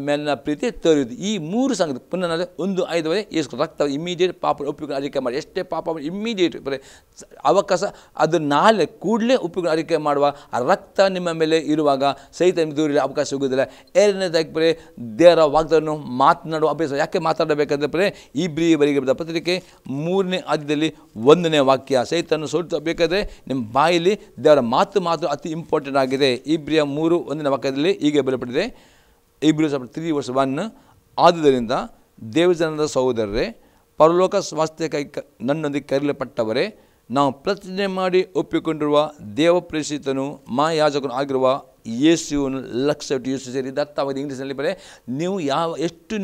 ಮೇಲಿನ ಪ್ರೀತಿ ತೋರಿಯುವುದು. ಈ ಮೂರು ಸಂಗತಿ ಪುನಃ 1:5 ಎಷ್ಟು ರಕ್ತ ಇಮ್ಮಿಡಿಯೇಟ್ ಪಾಪ ಒಪ್ಪಿಕೊಂಡು ಅರಿಕೆ ಮಾಡಿ. ಎಷ್ಟೇ ಪಾಪ ಇಮ್ಮಿಡಿಯೇಟ್ ಅವಕಾಶ ಅದು ನಾಳೆ ಕೂಡಲೇ ಒಪ್ಪಿಕೊಂಡು ಅರಿಕೆ ಮಾಡುವ ಆ ರಕ್ತ ನಿಮ್ಮ ಮೇಲೆ ಇರುವಾಗ ಸಹಿತ ನಿಮಗೆ ದೂರ ಅವಕಾಶ ಸಿಗುವುದಿಲ್ಲ. ಎರಡನೇದಾಗಿ ದೇವರ ವಾಗ್ದಾನವನ್ನು ಮಾತನಾಡುವ ಅಭ್ಯಾಸ. ಯಾಕೆ ಮಾತಾಡಬೇಕಂದ್ರೆ ಇಬ್ರಿಯರಿಗೆ ಬರೆದ ಪತ್ರಿಕೆ 3ನೇ ಅಧ್ಯಾಯದಲ್ಲಿ 1ನೇ ವಾಕ್ಯ, ಸಹಿತನ್ನು ಸೋಲಿಸಬೇಕಾದ್ರೆ ನಿಮ್ಮ ಬಾಯಲ್ಲಿ ದೇವರ ಮಾತು ಅತಿ ಇಂಪಾರ್ಟೆಂಟ್ ಆಗಿದೆ. ಇಬ್ರಿಯ 3:1ನೇ ವಾಕ್ಯದಲ್ಲಿ ಹೀಗೆ ಬರೆಯಲ್ಪಟ್ಟಿದೆ, ಇಬ್ರಿಯ 3:1. ಆದುದರಿಂದ ದೇವಜನದ ಸಹೋದರರೇ, ಪರಲೋಕ ಸ್ವಾಸ್ಥ್ಯಕ್ಕಾಗಿ ನನ್ನೊಂದಿಗೆ ಕರೆಯಲ್ಪಟ್ಟವರೇ, ನಾವು ಪ್ರತಿಜ್ಞೆ ಮಾಡಿ ಒಪ್ಪಿಕೊಂಡಿರುವ ದೇವ ಪ್ರೇಷಿತನು ಯಾಜಕನು ಆಗಿರುವ ಯೇಸುವನ್ನು ಲಕ್ಷ್ಯವಿಟ್ಟು ಯೇಸು ಸೇರಿ. ಅರ್ಥವಾಗಿದೆ ಇಂಗ್ಲೀಷ್ನಲ್ಲಿ ನೀವು ಎಷ್ಟು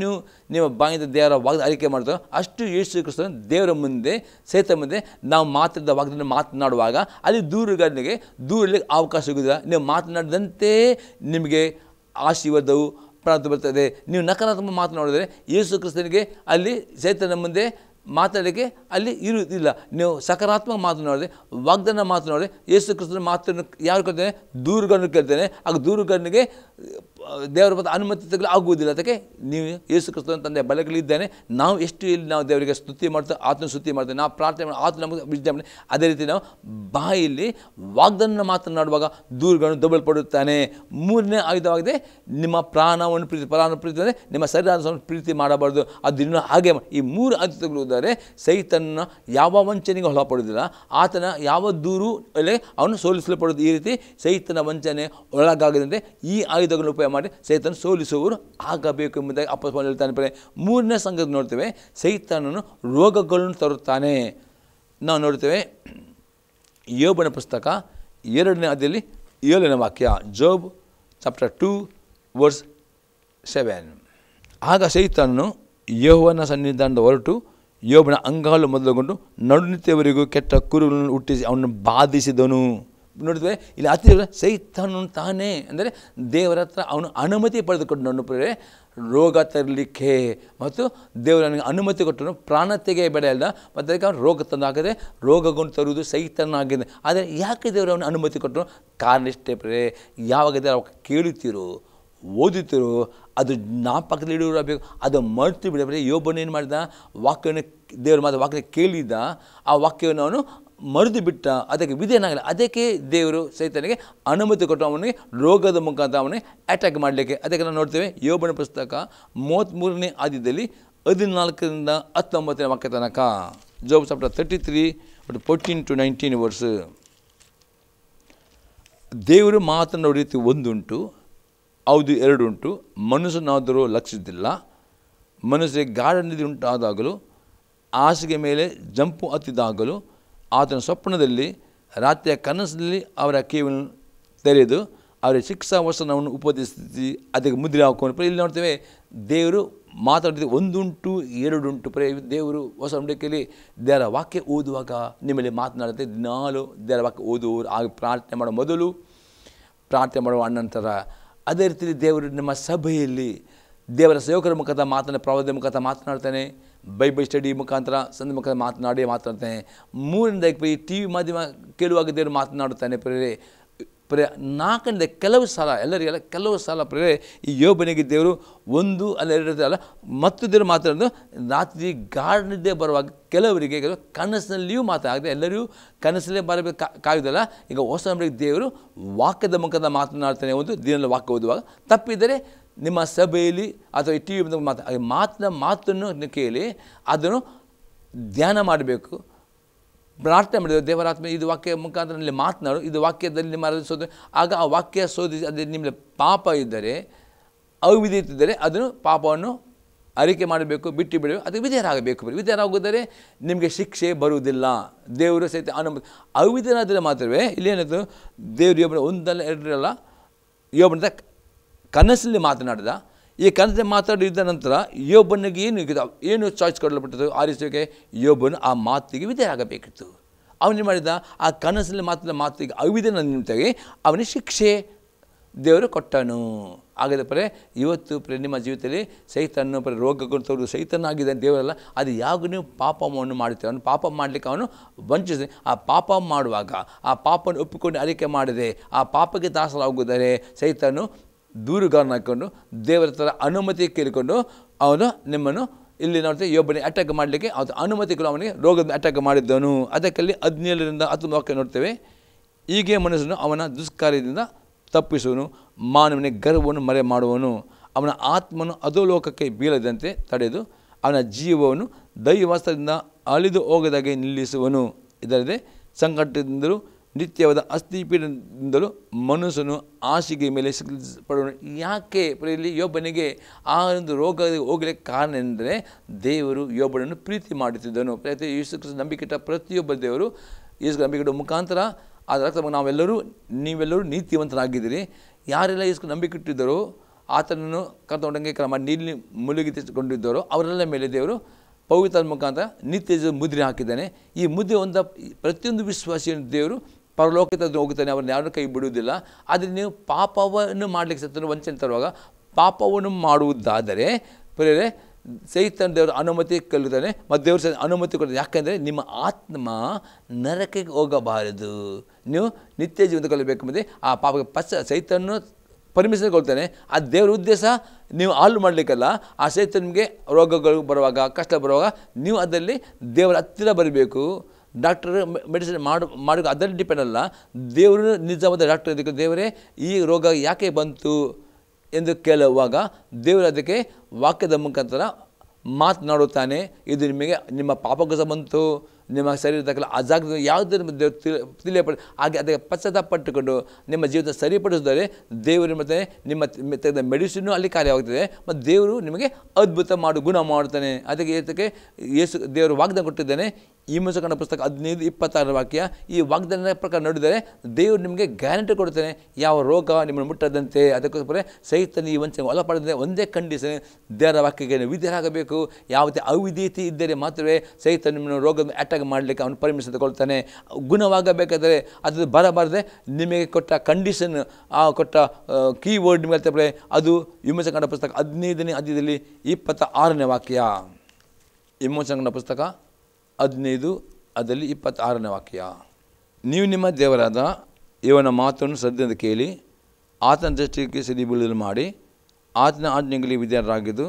ನಿಮ್ಮ ಬಾಯಿಂದ ದೇವರ ವಾಗ್ದಾನ ಆಯ್ಕೆ ಮಾಡ್ತಾರೋ ಅಷ್ಟು ಯೇಸು ಕ್ರಿಸ್ತನ ದೇವರ ಮುಂದೆ ಸಹಿತ ಮುಂದೆ ನಾವು ಮಾತಾಡಿದ ವಾಗ್ದಾನ ಮಾತನಾಡುವಾಗ ಅಲ್ಲಿ ದೂರಲಿಕ್ಕೆ ಅವಕಾಶ ಸಿಗುವುದಿಲ್ಲ. ನೀವು ಮಾತನಾಡಿದಂತೆ ನಿಮಗೆ ಆಶೀರ್ವಾದವು ಪ್ರಾಪ್ತಿ ಬರ್ತದೆ. ನೀವು ನಕಾರಾತ್ಮಕ ಮಾತನಾಡಿದರೆ ಯೇಸು ಕ್ರಿಸ್ತನಿಗೆ ಅಲ್ಲಿ ಸಹಿತನ ಮುಂದೆ ಮಾತಾಡಲಿಕ್ಕೆ ಅಲ್ಲಿ ಇರುವುದಿಲ್ಲ. ನೀವು ಸಕಾರಾತ್ಮಕ ಮಾತನಾಡಿದೆ, ವಾಗ್ದಾನ ಮಾತನಾಡಿದೆ, ಯೇಸು ಕ್ರಿಸ್ತನ ಮಾತನ್ನು ಯಾರು ಕೇಳ್ತೇನೆ, ದೂರುಗಳನ್ನು ಕೇಳ್ತೇನೆ. ಆಗ ದೂರುಗರನಿಗೆ ದೇವರ ಪದ ಅನುಮತಿ ತೆಗೆದು ಆಗುವುದಿಲ್ಲ. ಅದಕ್ಕೆ ನೀವು ಯೇಸು ಕ್ರಿಸ್ತನ ತಂದೆ ಬಲಗಳಿದ್ದಾನೆ. ನಾವು ಎಷ್ಟು ಇಲ್ಲಿ ನಾವು ದೇವರಿಗೆ ಸ್ತುತಿ ಮಾಡ್ತೇವೆ, ಆತನ ಸ್ತುತಿ ಮಾಡ್ತೇವೆ, ನಾವು ಪ್ರಾರ್ಥನೆ ಮಾಡಿ ಆತನ ನಮಗೆ ವಿಜ್ಞಾಪನೆ. ಅದೇ ರೀತಿ ನಾವು ಬಾಯಲ್ಲಿ ವಾಗ್ದಾನ ಮಾತನಾಡುವಾಗ ದೂರುಗಳನ್ನು ದೊಬ್ಬಲ್ಪಡುತ್ತಾನೆ. ಮೂರನೇ ಆಯುಧವಾಗಿದೆ ನಿಮ್ಮ ಪ್ರಾಣವನ್ನು ಪ್ರೀತಿ ಅಂದರೆ ನಿಮ್ಮ ಶರೀರವನ್ನು ಪ್ರೀತಿ ಮಾಡಬಾರ್ದು. ಅದು ಇನ್ನೂ ಹಾಗೆ ಈ ಮೂರು ಆಯುಧಗಳು ಸೈತನ ಯಾವ ವಂಚನೆಗೆ ಒಳಪಡುವುದಿಲ್ಲ, ಆತನ ಯಾವ ದೂರು ಅವನು ಸೋಲಿಸಲ್ಪಡುವುದು. ಈ ರೀತಿ ಸೈತನ ವಂಚನೆ ಒಳಗಾಗದಂತೆ ಈ ಆಯುಧಗಳನ್ನು ಉಪಯೋಗ ಮಾಡಿ ಸೈತನ ಸೋಲಿಸುವವರು ಆಗಬೇಕು ಎಂಬುದಾಗಿ ಅಪೊಸ್ತಲನು ಹೇಳ್ತಾನೆ. ಮೂರನೇ ಸಂಗತಿ ನೋಡ್ತೇವೆ, ಸೈತನನು ರೋಗಗಳನ್ನು ತರುತ್ತಾನೆ. ನಾವು ನೋಡ್ತೇವೆ ಯೋಬನ ಪುಸ್ತಕ 2ನೇ ಅಧ್ಯಾಯದಲ್ಲಿ 7ನೇ ವಾಕ್ಯ, ಜೋಬ್ ಚಾಪ್ಟರ್ 2:7. ಆಗ ಸೈತನನು ಯೆಹೋವನ ಸನ್ನಿಧಾನದ ಹೊರಟು ಯೋಬನ ಅಂಗಾಲು ಮೊದಲುಗೊಂಡು ನಡುನಿತ್ಯವರೆಗೂ ಕೆಟ್ಟ ಕುರುಗಳನ್ನು ಹುಟ್ಟಿಸಿ ಅವನನ್ನು ಬಾಧಿಸಿದನು. ನೋಡಿದ್ವಿ ಇಲ್ಲಿ ಅತಿ ಸೈತಾನನು ತಾನೇ ಅಂದರೆ ದೇವರ ಹತ್ರ ಅವನು ಅನುಮತಿ ಪಡೆದುಕೊಂಡು ನೋಡಿದ್ರೆ ರೋಗ ತರಲಿಕ್ಕೆ ಮತ್ತು ದೇವರು ನನಗೆ ಅನುಮತಿ ಕೊಟ್ಟನು ಪ್ರಾಣ ತೆಗೆಯಬೇಡ ಅಲ್ಲ. ಮತ್ತು ಅದಕ್ಕೆ ಅವನು ರೋಗ ತಂದು ಹಾಕಿದ್ರೆ ರೋಗಗೊಂಡು ತರುವುದು ಸೈತಾನಾಗಿದೆ. ಆದರೆ ಯಾಕೆ ದೇವರು ಅವನು ಅನುಮತಿ ಕೊಟ್ಟರು? ಕಾರಣ ಇಷ್ಟೇ ಪ್ರೇ, ಯಾವಾಗ ದೇವರು ಕೇಳುತ್ತೀರೋ ಓದುತ್ತೀರೋ ಅದು ಜ್ಞಾಪಕದಲ್ಲಿ ಇಡಬೇಕು, ಅದು ಮರ್ತು ಬಿಡಬೇಡಿ. ಯೋಬನು ಏನು ಮಾಡಿದ, ವಾಕ್ಯವನ್ನು ದೇವರು ಮಾತ್ರ ವಾಕ್ಯ ಕೇಳಿದ್ದ, ಆ ವಾಕ್ಯವನ್ನು ಅವನು ಮರೆತು ಬಿಟ್ಟ, ಅದಕ್ಕೆ ವಿಧೇಯನಾಗಲ್ಲ. ಅದಕ್ಕೆ ದೇವರು ಸೈತನಿಗೆ ಅನುಮತಿ ಕೊಟ್ಟು ಅವನಿಗೆ ರೋಗದ ಮುಖಾಂತರ ಅವನಿಗೆ ಅಟ್ಯಾಕ್ ಮಾಡಲಿಕ್ಕೆ. ಅದಕ್ಕೆ ನಾವು ನೋಡ್ತೇವೆ ಯೋಬನ ಪುಸ್ತಕ 33ನೇ ಅಧ್ಯಾಯದಲ್ಲಿ 14ರಿಂದ 19ನೇ ವಾಕ್ಯ ತನಕ, ಜೋಬ್ ಚಾಪ್ಟರ್ 33:14-19 ವರ್ಸ್. ದೇವರು ಮಾತನಾಡೋ ರೀತಿ ಒಂದುಂಟು, ಹೌದು ಎರಡುಂಟು. ಮನುಷ್ಯನಾದರೂ ಲಕ್ಷಿಸಿಲ್ಲ. ಮನುಷ್ಯರಿಗೆ ಗಾಢ ನಿದ್ರೆ ಉಂಟಾದಾಗಲೂ ಹಾಸಿಗೆ ಮೇಲೆ ಜಂಪು ಹತ್ತಿದಾಗಲೂ ಆತನ ಸ್ವಪ್ನದಲ್ಲಿ ರಾತ್ರಿಯ ಕನಸಲ್ಲಿ ಅವರ ಕಿವಿಯನ್ನು ತೆರೆದು ಅವರ ಶಿಕ್ಷಾ ವಚನವನ್ನು ಉಪದೇಶಿಸಿ ಅದಕ್ಕೆ ಮುದ್ರೆ ಹಾಕೊಂಡು. ಇಲ್ಲಿ ನೋಡ್ತೇವೆ ದೇವರು ಮಾತಾಡಿದ ಒಂದುಂಟು ಎರಡುಂಟು. ದೇವರು ಹೊಸ ನಂಬಿಕೆಯಲ್ಲಿ ದೇವರ ವಾಕ್ಯ ಓದುವಾಗ ನಿಮ್ಮಲ್ಲಿ ಮಾತನಾಡುತ್ತೆ. ದಿನಾಲು ದೇವರ ವಾಕ್ಯ ಓದುವವರು ಆಗ ಪ್ರಾರ್ಥನೆ ಮಾಡೋ ಮೊದಲು, ಪ್ರಾರ್ಥನೆ ಮಾಡುವ ಅನಂತರ, ಅದೇ ರೀತಿ ದೇವರು ನಮ್ಮ ಸಭೆಯಲ್ಲಿ ದೇವರ ಸೇವಕರ ಮುಖಾಂತರ ಮಾತನಾಡಿ, ಪ್ರವಾದ ಮುಖಾಂತರ ಮಾತನಾಡ್ತಾನೆ, ಬೈಬಲ್ ಸ್ಟಡಿ ಮುಖಾಂತರ ಸಂದ ಮುಖಾಂತರ ಮಾತನಾಡ್ತಾನೆ. ಮೂರನೇದಾಗಿ ಈ ಟಿ ವಿ ಮಾಧ್ಯಮ ಕೇಳುವಾಗ ದೇವರು ಮಾತನಾಡುತ್ತಾನೆ. ನಾಲ್ಕನೇದಾಗಿ ಕೆಲವು ಸಲ, ಎಲ್ಲರಿಗೆಲ್ಲ ಕೆಲವು ಸಲ ಈ ಯೋಬನಿಗೆ ದೇವರು ಒಂದು ಅಲ್ಲ ಎರಡು ಅಲ್ಲ ಮತ್ತು ದೇವರು ಮಾತಾಡೋದು ರಾತ್ರಿ ಗಾಢನಿದ್ದೆ ಬರುವಾಗ ಕೆಲವರಿಗೆ ಕನಸಿನಲ್ಲಿಯೂ ಮಾತಾಡದೆ, ಎಲ್ಲರಿಗೂ ಕನಸಲ್ಲೇ ಬರಬೇಕು ಕಾಯುವುದಲ್ಲ. ಈಗ ಹೊಸ ನಂಬಿಕೆ ದೇವರು ವಾಕ್ಯದ ಮುಖಾಂತರ ಮಾತನಾಡ್ತಾನೆ. ಒಂದು ದಿನದಲ್ಲಿ ವಾಕ್ಯ ಓದುವಾಗ ತಪ್ಪಿದರೆ ನಿಮ್ಮ ಸಭೆಯಲ್ಲಿ ಅಥವಾ ಈ ಟಿ ವಿ ಮಾತನ್ನು ಕೇಳಿ ಅದನ್ನು ಧ್ಯಾನ ಮಾಡಬೇಕು, ಪ್ರಾರ್ಥನೆ ಮಾಡಿದ್ರು. ದೇವರಾತ್ಮ ಇದು ವಾಕ್ಯ ಮುಖಾಂತರ ಇಲ್ಲಿ ಮಾತನಾಡು, ಇದು ವಾಕ್ಯದಲ್ಲಿ ನಿಮ್ಮ ಸೋದ, ಆಗ ಆ ವಾಕ್ಯ ಶೋಧಿಸಿ ಅದೇ ನಿಮ್ಮಲ್ಲಿ ಪಾಪ ಇದ್ದರೆ, ಅವಿಧೇಯತೆ ಇದ್ದರೆ ಅದನ್ನು ಪಾಪವನ್ನು ಅರಿಕೆ ಮಾಡಬೇಕು, ಬಿಟ್ಟು ಬಿಡಬೇಕು, ಅದಕ್ಕೆ ವಿಧೇಯರಾಗಬೇಕು. ವಿಧೇಯರಾಗುವುದರೆ ನಿಮಗೆ ಶಿಕ್ಷೆ ಬರುವುದಿಲ್ಲ. ದೇವರು ಸಹಿತ ಅವಿಧೇಯರಾದರೆ ಮಾತ್ರವೇ ಇಲ್ಲಿ ಏನಾಯ್ತು, ದೇವರು ಯೋಬನ ಒಂದಲ್ಲ ಎರಡರಲ್ಲ ಯೋಬನ ಕನಸಲ್ಲಿ ಮಾತನಾಡಿದ. ಈ ಕನಸಲ್ಲಿ ಮಾತಾಡಿದ ನಂತರ ಯೋಬನಿಗೆ ಏನು ಚಾಯ್ಸ್ ಕೊಡಲ್ಪಟ್ಟಿತ್ತು, ಆರಿಸುವಿಕೆ. ಯೋಬನು ಆ ಮಾತಿಗೆ ವಿಧೇಯರಾಗಬೇಕಿತ್ತು. ಅವನು ಮಾಡಿದ ಆ ಕನಸಲ್ಲಿ ಮಾತಾಡಿದ ಮಾತಿಗೆ ಅವಿಧೇಯನ ನಿಮಿತ್ತಾಗಿ ಅವನಿಗೆ ಶಿಕ್ಷೆ ದೇವರು ಕೊಟ್ಟನು. ಹಾಗಾದರೆ ಇವತ್ತು ನಿಮ್ಮ ಜೀವಿತದಲ್ಲಿ ಸೈತನ್ನು ರೋಗಗಳು ತೋರು ಸೈತನಾಗಿದೆ ದೇವರಲ್ಲ. ಅದು ಯಾವಾಗ ನೀವು ಪಾಪವನ್ನು ಮಾಡುತ್ತೇವೆ, ಅವನು ಪಾಪ ಮಾಡಲಿಕ್ಕೆ ಅವನು ವಂಚಿಸಿ, ಆ ಪಾಪ ಮಾಡುವಾಗ ಆ ಪಾಪವನ್ನು ಒಪ್ಪಿಕೊಂಡು ಅರಿಕೆ ಮಾಡಿದೆ, ಆ ಪಾಪಕ್ಕೆ ದಾಸರಾಗುವುದರೆ ಸೈತನು ದೂರುಗಾರನ ಹಾಕ್ಕೊಂಡು ದೇವರ ಥರ ಅನುಮತಿ ಕೇಳಿಕೊಂಡು ಅವನು ನಿಮ್ಮನ್ನು ಇಲ್ಲಿ ನೋಡ್ತೇವೆ ಯೋಬನಿಗೆ ಅಟ್ಯಾಕ್ ಮಾಡಲಿಕ್ಕೆ ಅವತ್ತು ಅನುಮತಿಗಳು ಅವನಿಗೆ ರೋಗದ ಅಟ್ಯಾಕ್ ಮಾಡಿದ್ದನು. ಅದಕ್ಕಲ್ಲಿ 17ರಿಂದ 19 ವಾಕ್ಯ ನೋಡ್ತೇವೆ. ಹೀಗೆ ಮನುಷ್ಯನು ಅವನ ದುಷ್ಕಾರ್ಯದಿಂದ ತಪ್ಪಿಸುವನು, ಮಾನವನಿಗೆ ಗರ್ವವನ್ನು ಮರೆ ಮಾಡುವನು, ಅವನ ಆತ್ಮನು ಅಧೋಲೋಕಕ್ಕೆ ಬೀಳದಂತೆ ತಡೆದು ಅವನ ಜೀವವನ್ನು ದೈವವಾಸ್ತದಿಂದ ಅಳಿದು ಹೋಗದಾಗೆ ನಿಲ್ಲಿಸುವನು. ಇದಲ್ಲದೆ ಸಂಕಟದಿಂದಲೂ ನಿತ್ಯವಾದ ಅಸ್ಥಿಪೀಠದಿಂದಲೂ ಮನುಷ್ಯನು ಹಾಸಿಗೆ ಮೇಲೆ ಪಡುವನು. ಯಾಕೆ ಇಲ್ಲಿ ಯೋಬನಿಗೆ ಆ ಒಂದು ರೋಗ ಹೋಗಲಿಕ್ಕೆ ಕಾರಣ ಎಂದರೆ ದೇವರು ಯೋಬನನ್ನು ಪ್ರೀತಿ ಮಾಡುತ್ತಿದ್ದನು. ಯೇಸು ಕ್ರಿಸ್ತ ನಂಬಿಕೆಟ್ಟ ಪ್ರತಿಯೊಬ್ಬ ದೇವರು ಯೇಸು ನಂಬಿಕೆಟ್ಟ ಮುಖಾಂತರ ಅದರ ನೀವೆಲ್ಲರೂ ನೀತಿವಂತರಾಗಿದ್ದೀರಿ. ಯಾರೆಲ್ಲ ಯೇಸು ನಂಬಿಕೆಟ್ಟಿದ್ದರೋ ಆತನನ್ನು ಕರ್ತೊಂಡಂಗೆ ಕ್ರಮ ನೀಲಿ ಮುಳುಗಿಸಿಕೊಂಡಿದ್ದರೋ ಅವರೆಲ್ಲ ಮೇಲೆ ದೇವರು ಪವಿತ್ರ ಮುಖಾಂತರ ನಿತ್ಯ ಮುದ್ರೆ ಹಾಕಿದ್ದಾನೆ. ಈ ಮುದ್ರೆ ಪ್ರತಿಯೊಂದು ವಿಶ್ವಾಸಿಯನ್ನು ದೇವರು ಪರಲೋಕದ ಹೋಗುತ್ತಾನೆ, ಅವ್ರನ್ನ ಯಾರನ್ನೂ ಕೈ ಬಿಡುವುದಿಲ್ಲ. ಆದರೆ ನೀವು ಪಾಪವನ್ನು ಮಾಡಲಿಕ್ಕೆ ಸತ್ತನ್ನು ವಂಚನೆ ತರುವಾಗ ಪಾಪವನ್ನು ಮಾಡುವುದಾದರೆ ಸೈತಾನ ದೇವರ ಅನುಮತಿ ಕಲಿತಾನೆ ಮತ್ತು ದೇವ್ರ ಅನುಮತಿ ಕೊಡ್ತಾನೆ. ಯಾಕೆಂದರೆ ನಿಮ್ಮ ಆತ್ಮ ನರಕಕ್ಕೆ ಹೋಗಬಾರದು, ನೀವು ನಿತ್ಯ ಜೀವನ ಕಲಿಬೇಕು. ಮತ್ತು ಆ ಪಾಪಕ್ಕೆ ಸೈತಾನನ್ನು ಪರ್ಮಿಷನ್ ಕೊಡ್ತಾನೆ. ಆ ದೇವರ ಉದ್ದೇಶ ನೀವು ಹಾಳು ಮಾಡಲಿಕ್ಕಲ್ಲ. ಆ ಸೈತಾನಿಗೆ ರೋಗಗಳು ಬರುವಾಗ, ಕಷ್ಟ ಬರುವಾಗ ನೀವು ಅದರಲ್ಲಿ ದೇವರ ಹತ್ತಿರ ಬರಬೇಕು. ಡಾಕ್ಟರ್ ಮೆಡಿಸಿನ್ ಮಾಡಿ ಅದರಲ್ಲಿ ಡಿಪೆಂಡ್ ಅಲ್ಲ. ದೇವರು ನಿಜವಾದ ಡಾಕ್ಟರ್. ಅದಕ್ಕೆ ದೇವರೇ ಈ ರೋಗ ಯಾಕೆ ಬಂತು ಎಂದು ಕೇಳುವಾಗ ದೇವರು ಅದಕ್ಕೆ ವಾಕ್ಯದ ಮುಖಾಂತರ ಮಾತನಾಡುತ್ತಾನೆ. ಇದು ನಿಮಗೆ ನಿಮ್ಮ ಪಾಪಕ್ಕೆ ಬಂತು, ನಿಮ್ಮ ಶರೀರದಕ್ಕೆಲ್ಲ ಅಜಾಗ್ರತೆ ಯಾವುದನ್ನು ತಿಳಿಯಪಡ ಹಾಗೆ ಅದಕ್ಕೆ ಪಶ್ಚಾತ್ತಾಪಟ್ಟುಕೊಂಡು ನಿಮ್ಮ ಜೀವಿತ ಸರಿಪಡಿಸಿದರೆ ದೇವರು ಮತ್ತು ನಿಮ್ಮ ತೆಗೆದ ಮೆಡಿಸಿನ್ನು ಅಲ್ಲಿ ಕಾರ್ಯವಾಗ್ತದೆ ಮತ್ತು ದೇವರು ನಿಮಗೆ ಅದ್ಭುತ ಗುಣ ಮಾಡುತ್ತಾನೆ. ಅದಕ್ಕೆ ಯೇಸು ದೇವರು ವಾಗ್ದಾನ ಕೊಟ್ಟಿದ್ದಾನೆ. ಈ ಮುಸಕನ ಪುಸ್ತಕ 15:26 ವಾಕ್ಯ. ಈ ವಾಗ್ದಾನ ಪ್ರಕಾರ ನೋಡಿದರೆ ದೇವರು ನಿಮಗೆ ಗ್ಯಾರಂಟಿ ಕೊಡ್ತಾನೆ, ಯಾವ ರೋಗ ನಿಮ್ಮನ್ನು ಮುಟ್ಟದಂತೆ. ಅದಕ್ಕೋಸ್ಕರ ಸಹಿತ ಈ ವಂಚನೆ ಒಳಪಡದೆ ಒಂದೇ ಕಂಡೀಷನ್, ದೇವರ ವಾಕ್ಯಕ್ಕೆ ವಿಧೇಯರಾಗಬೇಕು. ಯಾವುದೇ ಅವಿಧೇಯತೆ ಇದ್ದರೆ ಮಾತ್ರವೇ ಸಹಿತ ನಿಮ್ಮನ್ನು ರೋಗದ ಅಟ್ಯಾಕ್ ಮಾಡಲಿಕ್ಕೆ ಅವನು ಪರ್ಮಿಷನ್ ತಗೊಳ್ತಾನೆ. ಗುಣವಾಗಬೇಕಾದರೆ ಅದು ಬರಬಾರದೆ ನಿಮಗೆ ಕೊಟ್ಟ ಕಂಡೀಷನ್, ಕೊಟ್ಟ ಕೀವರ್ಡ್ ನಿಮಗೆ ಹೇಳ್ತಾರೆ. ಅದು ವಿಮೋಚಕನ ಪುಸ್ತಕ 15ನೇ ಅಧ್ಯಾಯದಲ್ಲಿ 26ನೇ ವಾಕ್ಯ. ವಿಮೋಚಕನ ಪುಸ್ತಕ 15 ಅದರಲ್ಲಿ 26ನೇ ವಾಕ್ಯ. ನೀವು ನಿಮ್ಮ ದೇವರಾದ ಇವನ ಮಾತನ್ನು ಶ್ರದ್ಧೆಯಿಂದ ಕೇಳಿ ಆತನ ದೃಷ್ಟಿಗೆ ಸರಿ ಬೀಳಲು ಮಾಡಿ ಆತನ ಆಜ್ಞೆಗಳಿಗೆ ವಿಧೇಯರಾಗಿದ್ದು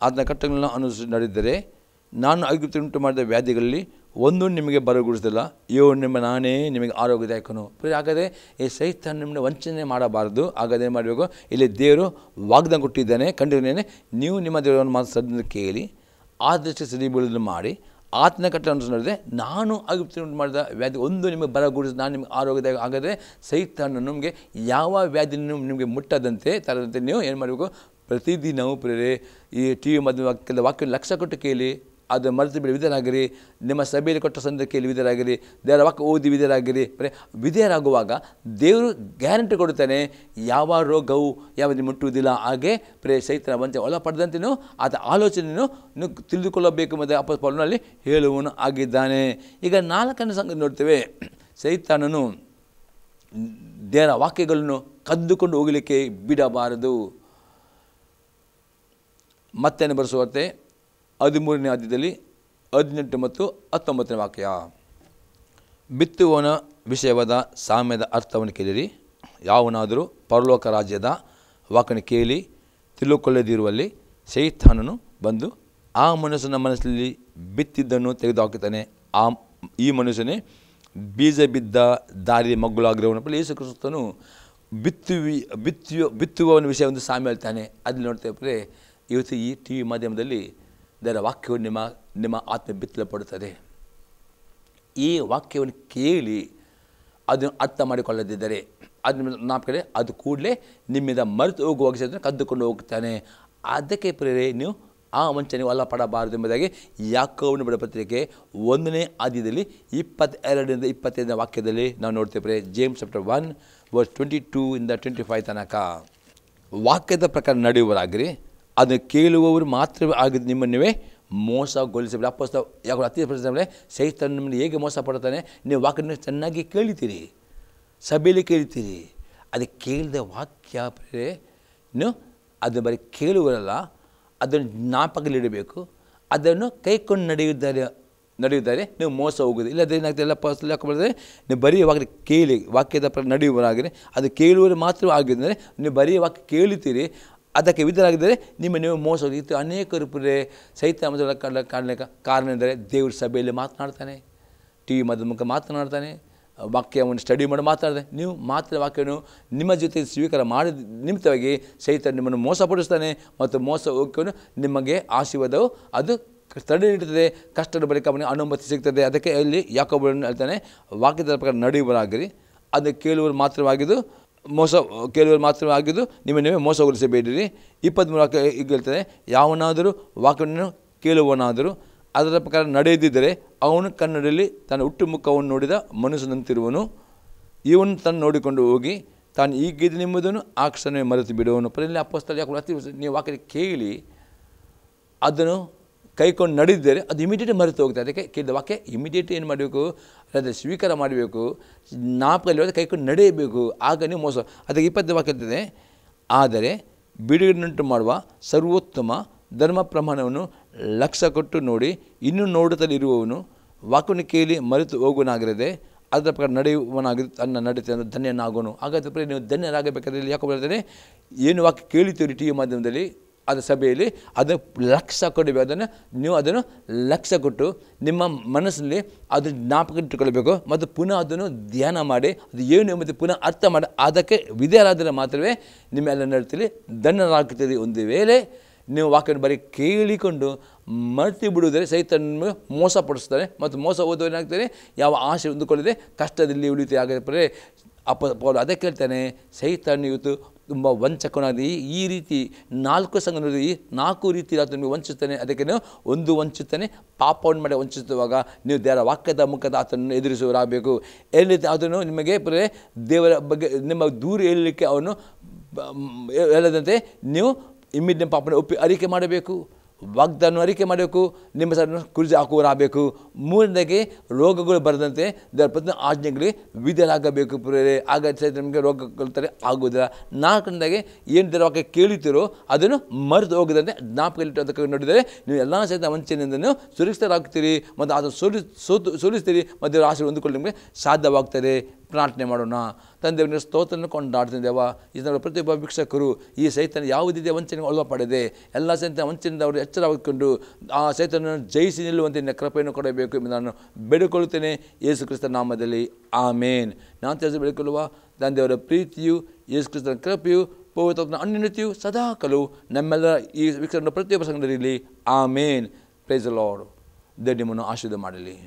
ಆತನ ಕಟ್ಟಗಳನ್ನು ಅನುಸರಿಸಿ ನಡೆದರೆ ನಾನು ಐಗುಪ್ತ ಉಂಟು ಮಾಡಿದ ವ್ಯಾಧಿಗಳಲ್ಲಿ ಒಂದೂ ನಿಮಗೆ ಬರಗೊಳಿಸಲಿಲ್ಲ. ನಾನೇ ನಿಮಗೆ ಆರೋಗ್ಯದಾಯಕನು. ಹಾಗಾದರೆ ಈ ಸೈತಾನ ನಿಮ್ಮನ್ನು ವಂಚನೆ ಮಾಡಬಾರದು. ಹಾಗಾದರೆ ಮಾಡಬೇಕು, ಇಲ್ಲಿ ದೇವರು ವಾಗ್ದಾನ ಕೊಟ್ಟಿದ್ದಾನೆ. ಕಂಡಿದ್ದೇನೆ, ನೀವು ನಿಮ್ಮ ದೇವರನ್ನು ಮಾತು ಶ್ರದ್ಧೆಯಿಂದ ಕೇಳಿ ಆ ದೃಷ್ಟಿ ಸರಿ ಬೀಳಲು ಮಾಡಿ ಆತನ ಕಟ್ಟನ್ನು ಅನುಸರಿಸಿ ನಡೆದರೆ ನಾನು ಐಗುಪ್ತ ಉಂಟು ಮಾಡಿದ ವ್ಯಾಧಿ ಒಂದು ನಿಮಗೆ ಬರಗೊಳಿಸಿ ನಾನು ನಿಮಗೆ ಆರೋಗ್ಯದಾಯಕ. ಹಾಗಾದರೆ ಸೈತಾನ ನಿಮಗೆ ಯಾವ ವ್ಯಾಧಿನೂ ನಿಮಗೆ ಮುಟ್ಟದಂತೆ ತರದಂತೆ ನೀವು ಏನು ಮಾಡಬೇಕು, ಪ್ರತಿದಿನವೂ ಈ ಟಿ ವಿ ಮಧ್ಯೆ ವಾಕ್ಯ ಲಕ್ಷ್ಯ ಕೊಟ್ಟು ಕೇಳಿ, ಅದು ಮರೆತು ಬಿಡಿ ವಿಧೇಯರಾಗಿರಿ. ನಿಮ್ಮ ಸಭೆಯಲ್ಲಿ ಕೊಟ್ಟ ಸಂದ ಕೇಳಿ ವಿಧೇಯರಾಗಿರಿ. ದೇವರ ವಾಕ್ಯ ಓದಿ ವಿಧೇಯರಾಗಿರಿ. ವಿಧೇಯರಾಗುವಾಗ ದೇವರು ಗ್ಯಾರಂಟಿ ಕೊಡುತ್ತಾನೆ, ಯಾವ ರೋಗವು ಯಾವುದು ಮುಟ್ಟುವುದಿಲ್ಲ. ಹಾಗೆ ಸೈತನ ವಂಚನೆ ಒಳಪಡದಂತೆಯೂ ಆತ ಆಲೋಚನೆಯನ್ನು ನೀವು ತಿಳಿದುಕೊಳ್ಳಬೇಕು ಮತ್ತು ಅಪೊಸ್ತಲ ಪೌಲನಲ್ಲಿ ಹೇಳುವನು ಆಗಿದ್ದಾನೆ. ಈಗ 4ನೇ ಸಂಗತಿ ನೋಡ್ತೇವೆ, ಸೈತಾನನು ದೇವರ ವಾಕ್ಯಗಳನ್ನು ಕದ್ದುಕೊಂಡು ಹೋಗಲಿಕ್ಕೆ ಬಿಡಬಾರದು. ಮತ್ತೇನು ಬರೆಸುವಂತೆ 13ನೇ ಅಧ್ಯಾಯದಲ್ಲಿ 18 ಮತ್ತು 19ನೇ ವಾಕ್ಯ. ಬಿತ್ತುವವನ ವಿಷಯವಾದ ಸಾಮ್ಯದ ಅರ್ಥವನ್ನು ಕೇಳಿರಿ. ಯಾವನಾದರೂ ಪರಲೋಕ ರಾಜ್ಯದ ವಾಕ್ಯವನ್ನು ಕೇಳಿ ತಿಳುಕೊಳ್ಳದಿರುವಲ್ಲಿ ಸೈತಾನನು ಬಂದು ಆ ಮನುಷ್ಯನ ಮನಸ್ಸಲ್ಲಿ ಬಿತ್ತಿದ್ದನ್ನು ತೆಗೆದುಹಾಕುತ್ತಾನೆ. ಈ ಮನುಷ್ಯನೇ ಬೀಜ ಬಿದ್ದ ದಾರಿ ಮಗ್ಗುಲಾಗಿರುವವನು. ಯೇಸು ಕ್ರಿಸ್ತನು ಬಿತ್ತುವವನ ವಿಷಯ ಒಂದು ಸಾಮ್ಯ ಹೇಳ್ತಾನೆ. ಅಲ್ಲಿ ನೋಡ್ತೇವೆ ಇವತ್ತು ಈ ಟಿ ವಿ ಮಾಧ್ಯಮದಲ್ಲಿ ಅದರ ವಾಕ್ಯವು ನಿಮ್ಮ ಆತ್ಮ ಬಿತ್ತಲಪಡುತ್ತದೆ. ಈ ವಾಕ್ಯವನ್ನು ಕೇಳಿ ಅದನ್ನು ಅರ್ಥ ಮಾಡಿಕೊಳ್ಳದಿದ್ದರೆ ಕಡೆ ಅದು ಕೂಡಲೇ ನಿಮ್ಮಿಂದ ಮರೆತು ಹೋಗುವಾಗ ಕದ್ದುಕೊಂಡು ಹೋಗ್ತಾನೆ. ಅದಕ್ಕೆ ನೀವು ಆ ವಂಚನೆಗೆ ಒಳಪಡಬಾರದು ಎಂಬುದಾಗಿ ಯಾಕೋಬನ ಬರೆದ ಪತ್ರಿಕೆ 1ನೇ ಅಧ್ಯಾಯದಲ್ಲಿ 22ರಿಂದ 25ನೇ ವಾಕ್ಯದಲ್ಲಿ ನಾವು ನೋಡ್ತೇವೆ. ಜೇಮ್ಸ್ ಚಾಪ್ಟರ್ 1 ವರ್ಸ್ 22 ಇಂದ 25 ತನಕ. ವಾಕ್ಯದ ಪ್ರಕಾರ ನಡೆಯುವರಾಗಿರಿ, ಅದನ್ನು ಕೇಳುವವರು ಮಾತ್ರವೇ ಆಗಿದ್ದು ನಿಮ್ಮನ್ನೇ ಮೋಸಗೊಳಿಸಬೇಡಿ. ಅಪ್ಪಸ್ತಲ ಯಾಕಂದ್ರೆ ಅತಿ ಪ್ರಶ್ನೆ ಸೈತಾನ ನಿಮ್ಮನ್ನು ಹೇಗೆ ಮೋಸ ಪಡ್ತಾನೆ. ನೀವು ವಾಕ್ಯವನ್ನು ಚೆನ್ನಾಗಿ ಕೇಳ್ತೀರಿ, ಸಭೆಯಲ್ಲಿ ಕೇಳ್ತೀರಿ. ಅದು ಕೇಳಿದ ವಾಕ್ಯ ನೀವು ಅದು ಬರೀ ಕೇಳುವರಲ್ಲ, ಅದನ್ನು ಜ್ಞಾಪಕದಲ್ಲಿಡಬೇಕು. ಅದನ್ನು ಕೈಕೊಂಡು ನಡೆಯುತ್ತಾರೆ ನೀವು ಮೋಸ ಹೋಗೋದು. ಇಲ್ಲದೇ ಏನಾಗ್ತದೆ ಎಲ್ಲ ಪರ್ಸಲ್ಲಿ ಹಾಕೊಂಡ್ರೆ ನೀವು ಬರೀ ವಾಕ್ಯ ಕೇಳಿ ವಾಕ್ಯದ ನಡೆಯುವರಾಗಿರಿ. ಅದು ಕೇಳುವರು ಮಾತ್ರ ಆಗಿದ್ದರೆ ನೀವು ಬರೀ ವಾಕ್ಯ ಕೇಳುತ್ತೀರಿ, ಅದಕ್ಕೆ ವಿಧರಾಗಿದ್ದರೆ ನೀವು ಮೋಸ ಹೋಗಿತ್ತು. ಅನೇಕರು ಸೈತಾನ ಕಾರಣ ಎಂದರೆ ದೇವ್ರ ಸಭೆಯಲ್ಲಿ ಮಾತನಾಡ್ತಾನೆ, ಟಿ ವಿ ಮುಖ ಮಾತನಾಡ್ತಾನೆ, ವಾಕ್ಯವನ್ನು ಸ್ಟಡಿ ಮಾಡಿ ಮಾತಾಡಿದೆ. ನೀವು ಮಾತ್ರ ವಾಕ್ಯವನ್ನು ನಿಮ್ಮ ಜೊತೆ ಸ್ವೀಕಾರ ಮಾಡಿದ ನಿಮಿತ್ತವಾಗಿ ಸೈತಾನ ನಿಮ್ಮನ್ನು ಮೋಸಪಡಿಸ್ತಾನೆ ಮತ್ತು ಮೋಸ ಹೋಗ್ಕೊಂಡು ನಿಮಗೆ ಆಶೀರ್ವಾದವು ಅದು ತಡೆ ನೀಡುತ್ತದೆ. ಕಷ್ಟದ ಬಳಿಕ ಅವನಿಗೆ ಅನುಮತಿ ಸಿಗ್ತದೆ. ಅದಕ್ಕೆ ಅಲ್ಲಿ ಯಾಕೋಬನು ಹೇಳ್ತಾನೆ, ವಾಕ್ಯದ ಪ್ರಕಾರ ನಡೆಯುವರಾಗಿರಿ, ಅದು ಕೇಳುವರು ಮಾತ್ರವಾಗಿದ್ದು ಕೇಳುವರು ಮಾತ್ರವಾಗಿದ್ದು ನೀವೇ ಮೋಸಗೊಳಿಸಬೇಡಿರಿ. 23 ವಾಕ್ಯ ಈಗ ಹೇಳ್ತಾನೆ, ಯಾವನಾದರೂ ವಾಕ್ಯವನ್ನು ಕೇಳುವವನಾದರೂ ಅದರ ಪ್ರಕಾರ ನಡೆಯದಿದ್ದರೆ ಅವನು ಕನ್ನಡದಲ್ಲಿ ತನ್ನ ಹುಟ್ಟು ಮುಖವನ್ನು ನೋಡಿದ ಮನುಷ್ಯನಂತಿರುವನು. ಇವನು ತನ್ನ ನೋಡಿಕೊಂಡು ಹೋಗಿ ತಾನು ಈಗಿದ್ದನೆಂಬುದನ್ನು ಆ ಕ್ಷಣವೇ ಮರೆತು ಬಿಡುವನು. ಪರದಲ್ಲಿ ಅಪ್ಪಸ್ತಲ ಯಾಕೆ ಅತಿ ನೀವು ವಾಕ್ಯ ಕೇಳಿ ಅದನ್ನು ಕೈಕೊಂಡು ನಡೆದಿದ್ದರೆ ಅದು ಇಮಿಡಿಯೇಟ್ ಮರೆತು ಹೋಗ್ತದೆ. ಅದಕ್ಕೆ ಕೇಳಿದ ವಾಕ್ಯ ಇಮಿಡಿಯೇಟ್ ಏನು ಮಾಡಬೇಕು, ಅದನ್ನು ಸ್ವೀಕಾರ ಮಾಡಬೇಕು, ಜ್ಞಾಪಕದಲ್ಲಿ ಕೈಕೊಂಡು ನಡೆಯಬೇಕು. ಆಗ ನೀವು ಮೋಸ. ಅದಕ್ಕೆ 20 ವಾಕ್ಯ ಇರ್ತದೆ, ಆದರೆ ಬಿಡುಗಡೆಯುಂಟು ಮಾಡುವ ಸರ್ವೋತ್ತಮ ಧರ್ಮ ಪ್ರಮಾಣವನ್ನು ಲಕ್ಷ್ಯ ಕೊಟ್ಟು ನೋಡಿ ಇನ್ನೂ ನೋಡುತ್ತಲಿರುವವನು ವಾಕ್ಯವನ್ನು ಕೇಳಿ ಮರೆತು ಹೋಗುವನಾಗಿರದೆ ಅದರ ಪ್ರಕಾರ ನಡೆಯುವನಾಗಿ ತನ್ನ ನಡತೆ ಅಂದರೆ ಧನ್ಯನಾಗೋನು. ಹಾಗಾದರೆ ನೀವು ಧನ್ಯರಾಗಬೇಕಾದ್ರೆ ಯಾಕೆ ಬರ್ತದೆ, ಏನು ವಾಕ್ಯ ಕೇಳಿತೀರಿ ಟಿ ವಿ ಮಾಧ್ಯಮದಲ್ಲಿ ಅದರ ಸಭೆಯಲ್ಲಿ ಅದನ್ನು ಲಕ್ಷ್ಯ ಕೊಡಬೇಕು. ಅದನ್ನು ಲಕ್ಷ್ಯ ಕೊಟ್ಟು ನಿಮ್ಮ ಮನಸ್ಸಲ್ಲಿ ಅದು ಜ್ಞಾಪಕ ಇಟ್ಟುಕೊಳ್ಬೇಕು ಮತ್ತು ಪುನಃ ಅದನ್ನು ಧ್ಯಾನ ಮಾಡಿ ಅದು ಏನು ಎಂಬುದು ಪುನಃ ಅರ್ಥ ಮಾಡಿ ಅದಕ್ಕೆ ವಿಧೇಯರಾದರೆ ಮಾತ್ರವೇ ನಿಮ್ಮ ಎಲ್ಲ ನಡತೆಯಲ್ಲಿ ಧನ್ಯರಾಗುತ್ತದೆ. ಒಂದು ವೇಳೆ ನೀವು ವಾಕ್ಯವನ್ನು ಬರೀ ಕೇಳಿಕೊಂಡು ಮರೆತು ಬಿಡುವುದರೆ ಸೈತಾನ ಮೋಸಪಡಿಸ್ತಾನೆ ಮತ್ತು ಮೋಸ ಹೋದವನಾಗ್ತಾನೆ. ಯಾವ ಆಸೆ ಹೊಂದಿಕೊಳ್ಳದೆ ಕಷ್ಟದಲ್ಲಿ ಉಳಿಯುತ್ತೆ. ಹಾಗಾದರೆ ಪೌಲ ಅದಕ್ಕೆ ಹೇಳ್ತಾನೆ, ಸೈತಾನ ಇವತ್ತು ತುಂಬ ವಂಚಕನಾಗಿದೆ. ಈ ರೀತಿ 4 ಸಂಘದಲ್ಲಿ ಈ 4 ರೀತಿ ಆತನಿಗೆ ವಂಚಿಸ್ತಾನೆ. ಅದಕ್ಕೆ ನೀವು ಒಂದು ವಂಚಿಸ್ತಾನೆ, ಪಾಪವನ್ನು ಮಾಡಿ ವಂಚಿಸುವಾಗ ನೀವು ದೇವರ ವಾಕ್ಯದ ಮುಖದ ಆತನನ್ನು ಎದುರಿಸುವರಾಗಬೇಕು. ಎಲ್ಲಿ ಅದನ್ನು ನಿಮಗೆ ದೇವರ ಬಗ್ಗೆ ನಿಮ್ಮ ದೂರ ಹೇಳಲಿಕ್ಕೆ ಅವನು ಹೇಳದಂತೆ ನೀವು ಇಮ್ಮಿಡಿಯೇಟ್ ಪಾಪನ ಅರಿಕೆ ಮಾಡಬೇಕು, ವಾಗ್ದಾನ ಅರಿಕೆ ಮಾಡಬೇಕು, ನಿಮ್ಮ ಸರನ್ನು ಕುರಿತು ಹಾಕುವರಾಗಬೇಕು. 3ನೇದಾಗಿ ರೋಗಗಳು ಬರದಂತೆ ದೇವರ ಪ್ರತಿ ಆಜ್ಞೆಗಳಿಗೆ ವಿಧೇಯರಾಗಬೇಕು. ಆಗ ನಿಮಗೆ ರೋಗಗಳು ಆಗುವುದಿಲ್ಲ. 4ನೇದಾಗಿ ಏನು ದೇವರ ವಾಕ್ಯ ಕೇಳುತ್ತೀರೋ ಅದನ್ನು ಮರೆತು ಹೋಗದಂತೆ ಜ್ಞಾಪಕದಲ್ಲಿ ಅದಕ್ಕೆ ನೋಡಿದರೆ ನೀವು ಎಲ್ಲ ಸಹಿತ ವಂಚನೆಯಿಂದ ಸುರಕ್ಷಿತರಾಗ್ತೀರಿ ಮತ್ತು ಅದನ್ನು ಸೋಲಿಸ್ತೀರಿ ಮತ್ತು ದೇವರ ಆಶೀರ್ವಾದ ಹೊಂದಿಕೊಳ್ಳಿ ನಿಮಗೆ ಸಾಧ್ಯವಾಗ್ತದೆ. ಪ್ರಾರ್ಥನೆ ಮಾಡೋಣ. ತಂದೆಯವರ ಸ್ತೋತ್ರವನ್ನು ಕೊಂಡಾಡ್ತೀನಿ ದೇವ. ಇದರ ಪ್ರತಿಯೊಬ್ಬ ವೀಕ್ಷಕರು ಈ ಸೈತಾನ ಯಾವುದಿದೆ ವಂಚನೆಗೆ ಒಳಪಡದೆ ಎಲ್ಲ ಸಹಿತ ವಂಚನೆಯಿಂದ ಅವರು ಎಚ್ಚರವಾಗಿಕೊಂಡು ಆ ಸೈತಾನನ್ನು ಜಯಿಸಿ ನಿಲ್ಲುವಂತೆ ಕೃಪೆಯನ್ನು ಕೊಡಬೇಕು ಎಂದು ನಾನು ಬೇಡಿಕೊಳ್ಳುತ್ತೇನೆ ಯೇಸು ಕ್ರಿಸ್ತನ ನಾಮದಲ್ಲಿ. ಆಮೇನ್. ನಾನು ತಿಳಿಸಿ ಬೇಡಿಕೊಳ್ಳುವ ತಂದೆಯವರ ಪ್ರೀತಿಯು, ಯೇಸು ಕ್ರಿಸ್ತನ ಕೃಪೆಯು, ಪವಿತ್ರ ಅನ್ಯೋನ್ಯತೆಯು ಸದಾಕಾಲವು ನಮ್ಮೆಲ್ಲರ ಈ ವೀಕ್ಷಕರ ಪ್ರತಿಯೊಬ್ಬ ಸಂಘದಲ್ಲಿ. ಆಮೇನ್. Praise the Lord. ದೇವರು ನಿಮ್ಮನ್ನು ಆಶೀರ್ವಾದ ಮಾಡಲಿ.